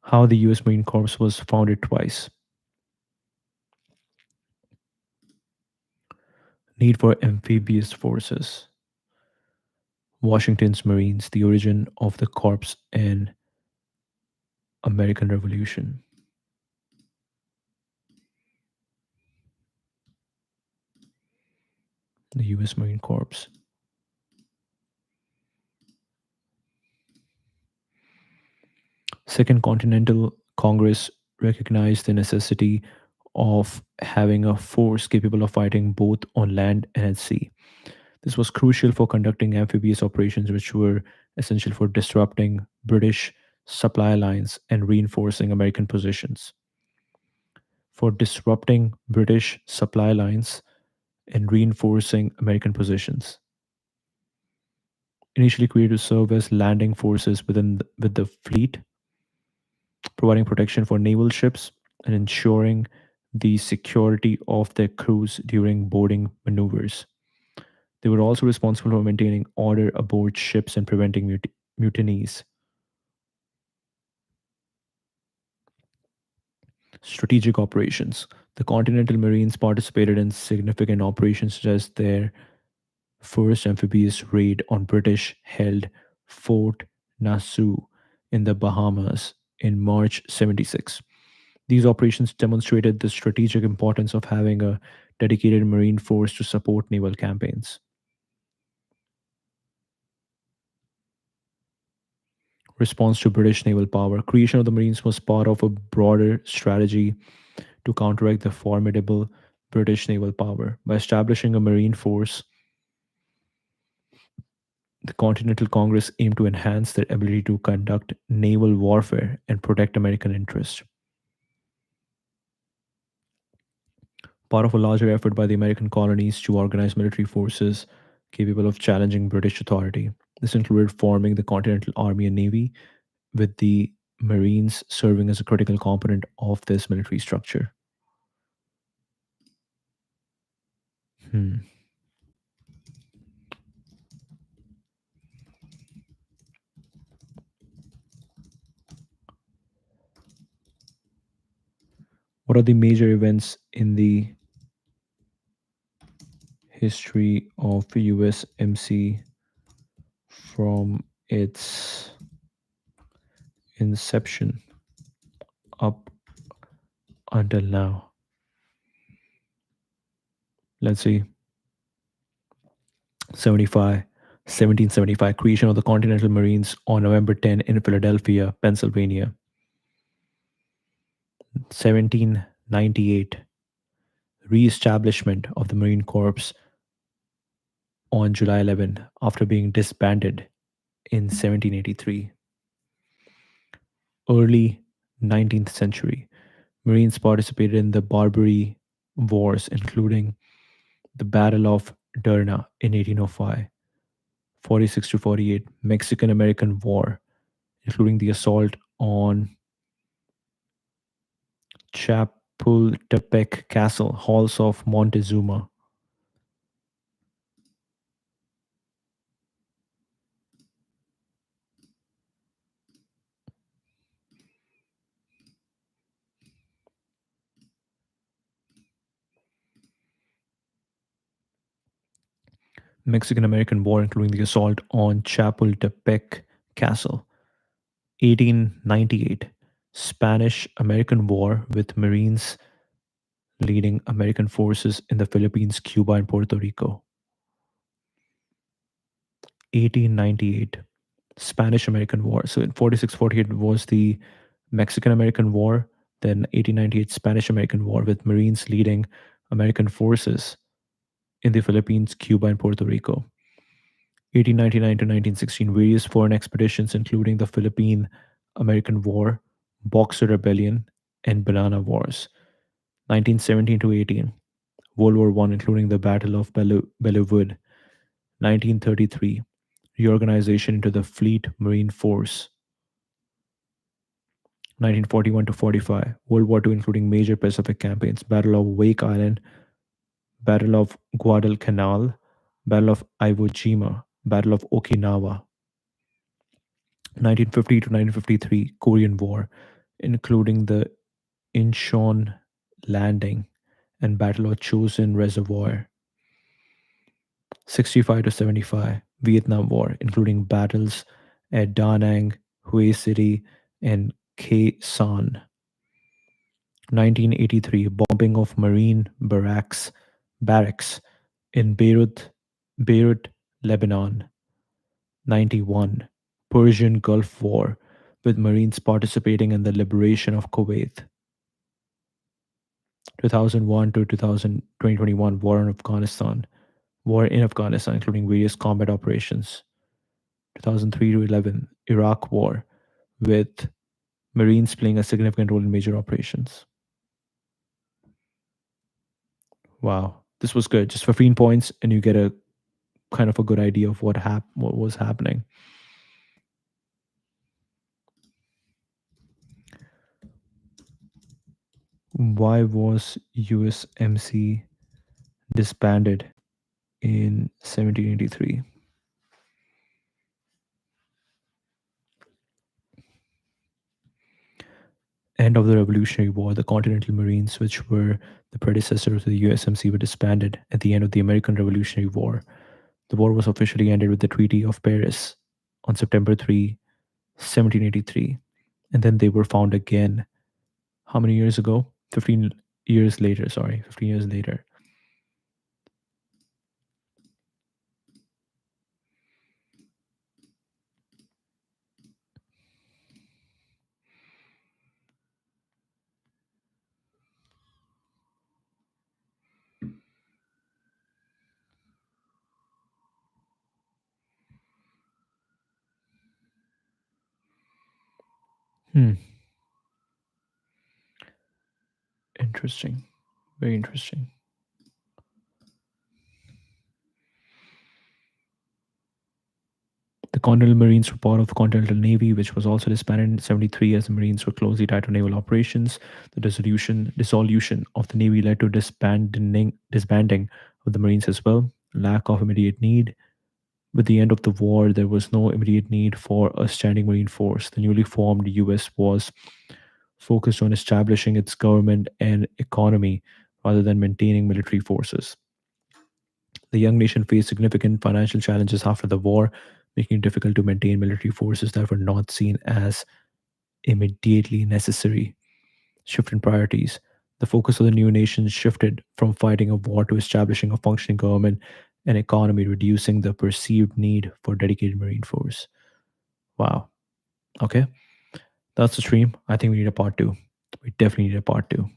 How the US Marine Corps was founded twice. Need for amphibious forces. Washington's Marines, the origin of the Corps and American Revolution. The US Marine Corps. Second Continental Congress recognized the necessity of having a force capable of fighting both on land and at sea. This was crucial for conducting amphibious operations, which were essential for disrupting British supply lines and reinforcing American positions. For disrupting British supply lines and reinforcing American positions. Initially created to serve as landing forces with the fleet, providing protection for naval ships and ensuring the security of their crews during boarding maneuvers. They were also responsible for maintaining order aboard ships and preventing mutinies. Strategic operations. The Continental Marines participated in significant operations such as their first amphibious raid on British held Fort Nassau in the Bahamas in March 76. These operations demonstrated the strategic importance of having a dedicated marine force to support naval campaigns. Response to British naval power. Creation of the Marines was part of a broader strategy to counteract the formidable British naval power. By establishing a Marine force, the Continental Congress aimed to enhance their ability to conduct naval warfare and protect American interests. Part of a larger effort by the American colonies to organize military forces capable of challenging British authority. This included forming the Continental Army and Navy, with the Marines serving as a critical component of this military structure. Hmm. What are the major events in the history of USMC from its inception up until now? Let's see. 75, 1775, creation of the Continental Marines on November 10 in Philadelphia, Pennsylvania. 1798, re-establishment of the Marine Corps on July 11 after being disbanded in 1783. Early 19th century, Marines participated in the Barbary Wars, including the Battle of Derna in 1805, 46 to 48, Mexican American War, including the assault on Chapultepec Castle, halls of Montezuma. Mexican American War, including the assault on Chapultepec Castle. 1898, Spanish American War with Marines leading American forces in the Philippines, Cuba, and Puerto Rico. 1898, Spanish American War. So in 46-48 was the Mexican American War, then 1898 Spanish American War with Marines leading American forces in the Philippines, Cuba, and Puerto Rico. 1899 to 1916, various foreign expeditions, including the Philippine American War, Boxer Rebellion, and Banana Wars. 1917 to 18, World War I, including the Battle of Bellewood. 1933, reorganization into the Fleet Marine Force. 1941 to 45, World War II, including major Pacific campaigns, Battle of Wake Island, Battle of Guadalcanal, Battle of Iwo Jima, Battle of Okinawa. 1950 to 1953, Korean War, including the Incheon Landing and Battle of Chosin Reservoir. 65 to 75, Vietnam War, including battles at Da Nang, Hue City, and Khe Sanh. 1983, bombing of Marine barracks in Beirut, Lebanon. 91, Persian Gulf War, with Marines participating in the liberation of Kuwait. 2001 to 2021, War in Afghanistan, including various combat operations. 2003 to 11, Iraq War, with Marines playing a significant role in major operations. Wow, this was good. Just 15 points, and you get a kind of a good idea of what was happening. Why was USMC disbanded in 1783? End of the Revolutionary War, the Continental Marines, which were the predecessor to the USMC, were disbanded at the end of the American Revolutionary War. The war was officially ended with the Treaty of Paris on September 3, 1783. And then they were found again. How many years ago? 15 years later, sorry, 15 years later. Hmm. Interesting. Very interesting. The Continental Marines were part of the Continental Navy, which was also disbanded in 73 as the Marines were closely tied to naval operations. The dissolution of the Navy led to disbanding of the Marines as well. Lack of immediate need. With the end of the war, there was no immediate need for a standing Marine force. The newly formed US was focused on establishing its government and economy rather than maintaining military forces. The young nation faced significant financial challenges after the war, making it difficult to maintain military forces that were not seen as immediately necessary. Shift in priorities. The focus of the new nation shifted from fighting a war to establishing a functioning government and economy, reducing the perceived need for dedicated Marine force. Wow. Okay. That's the stream. I think we need a part two. We definitely need a part two.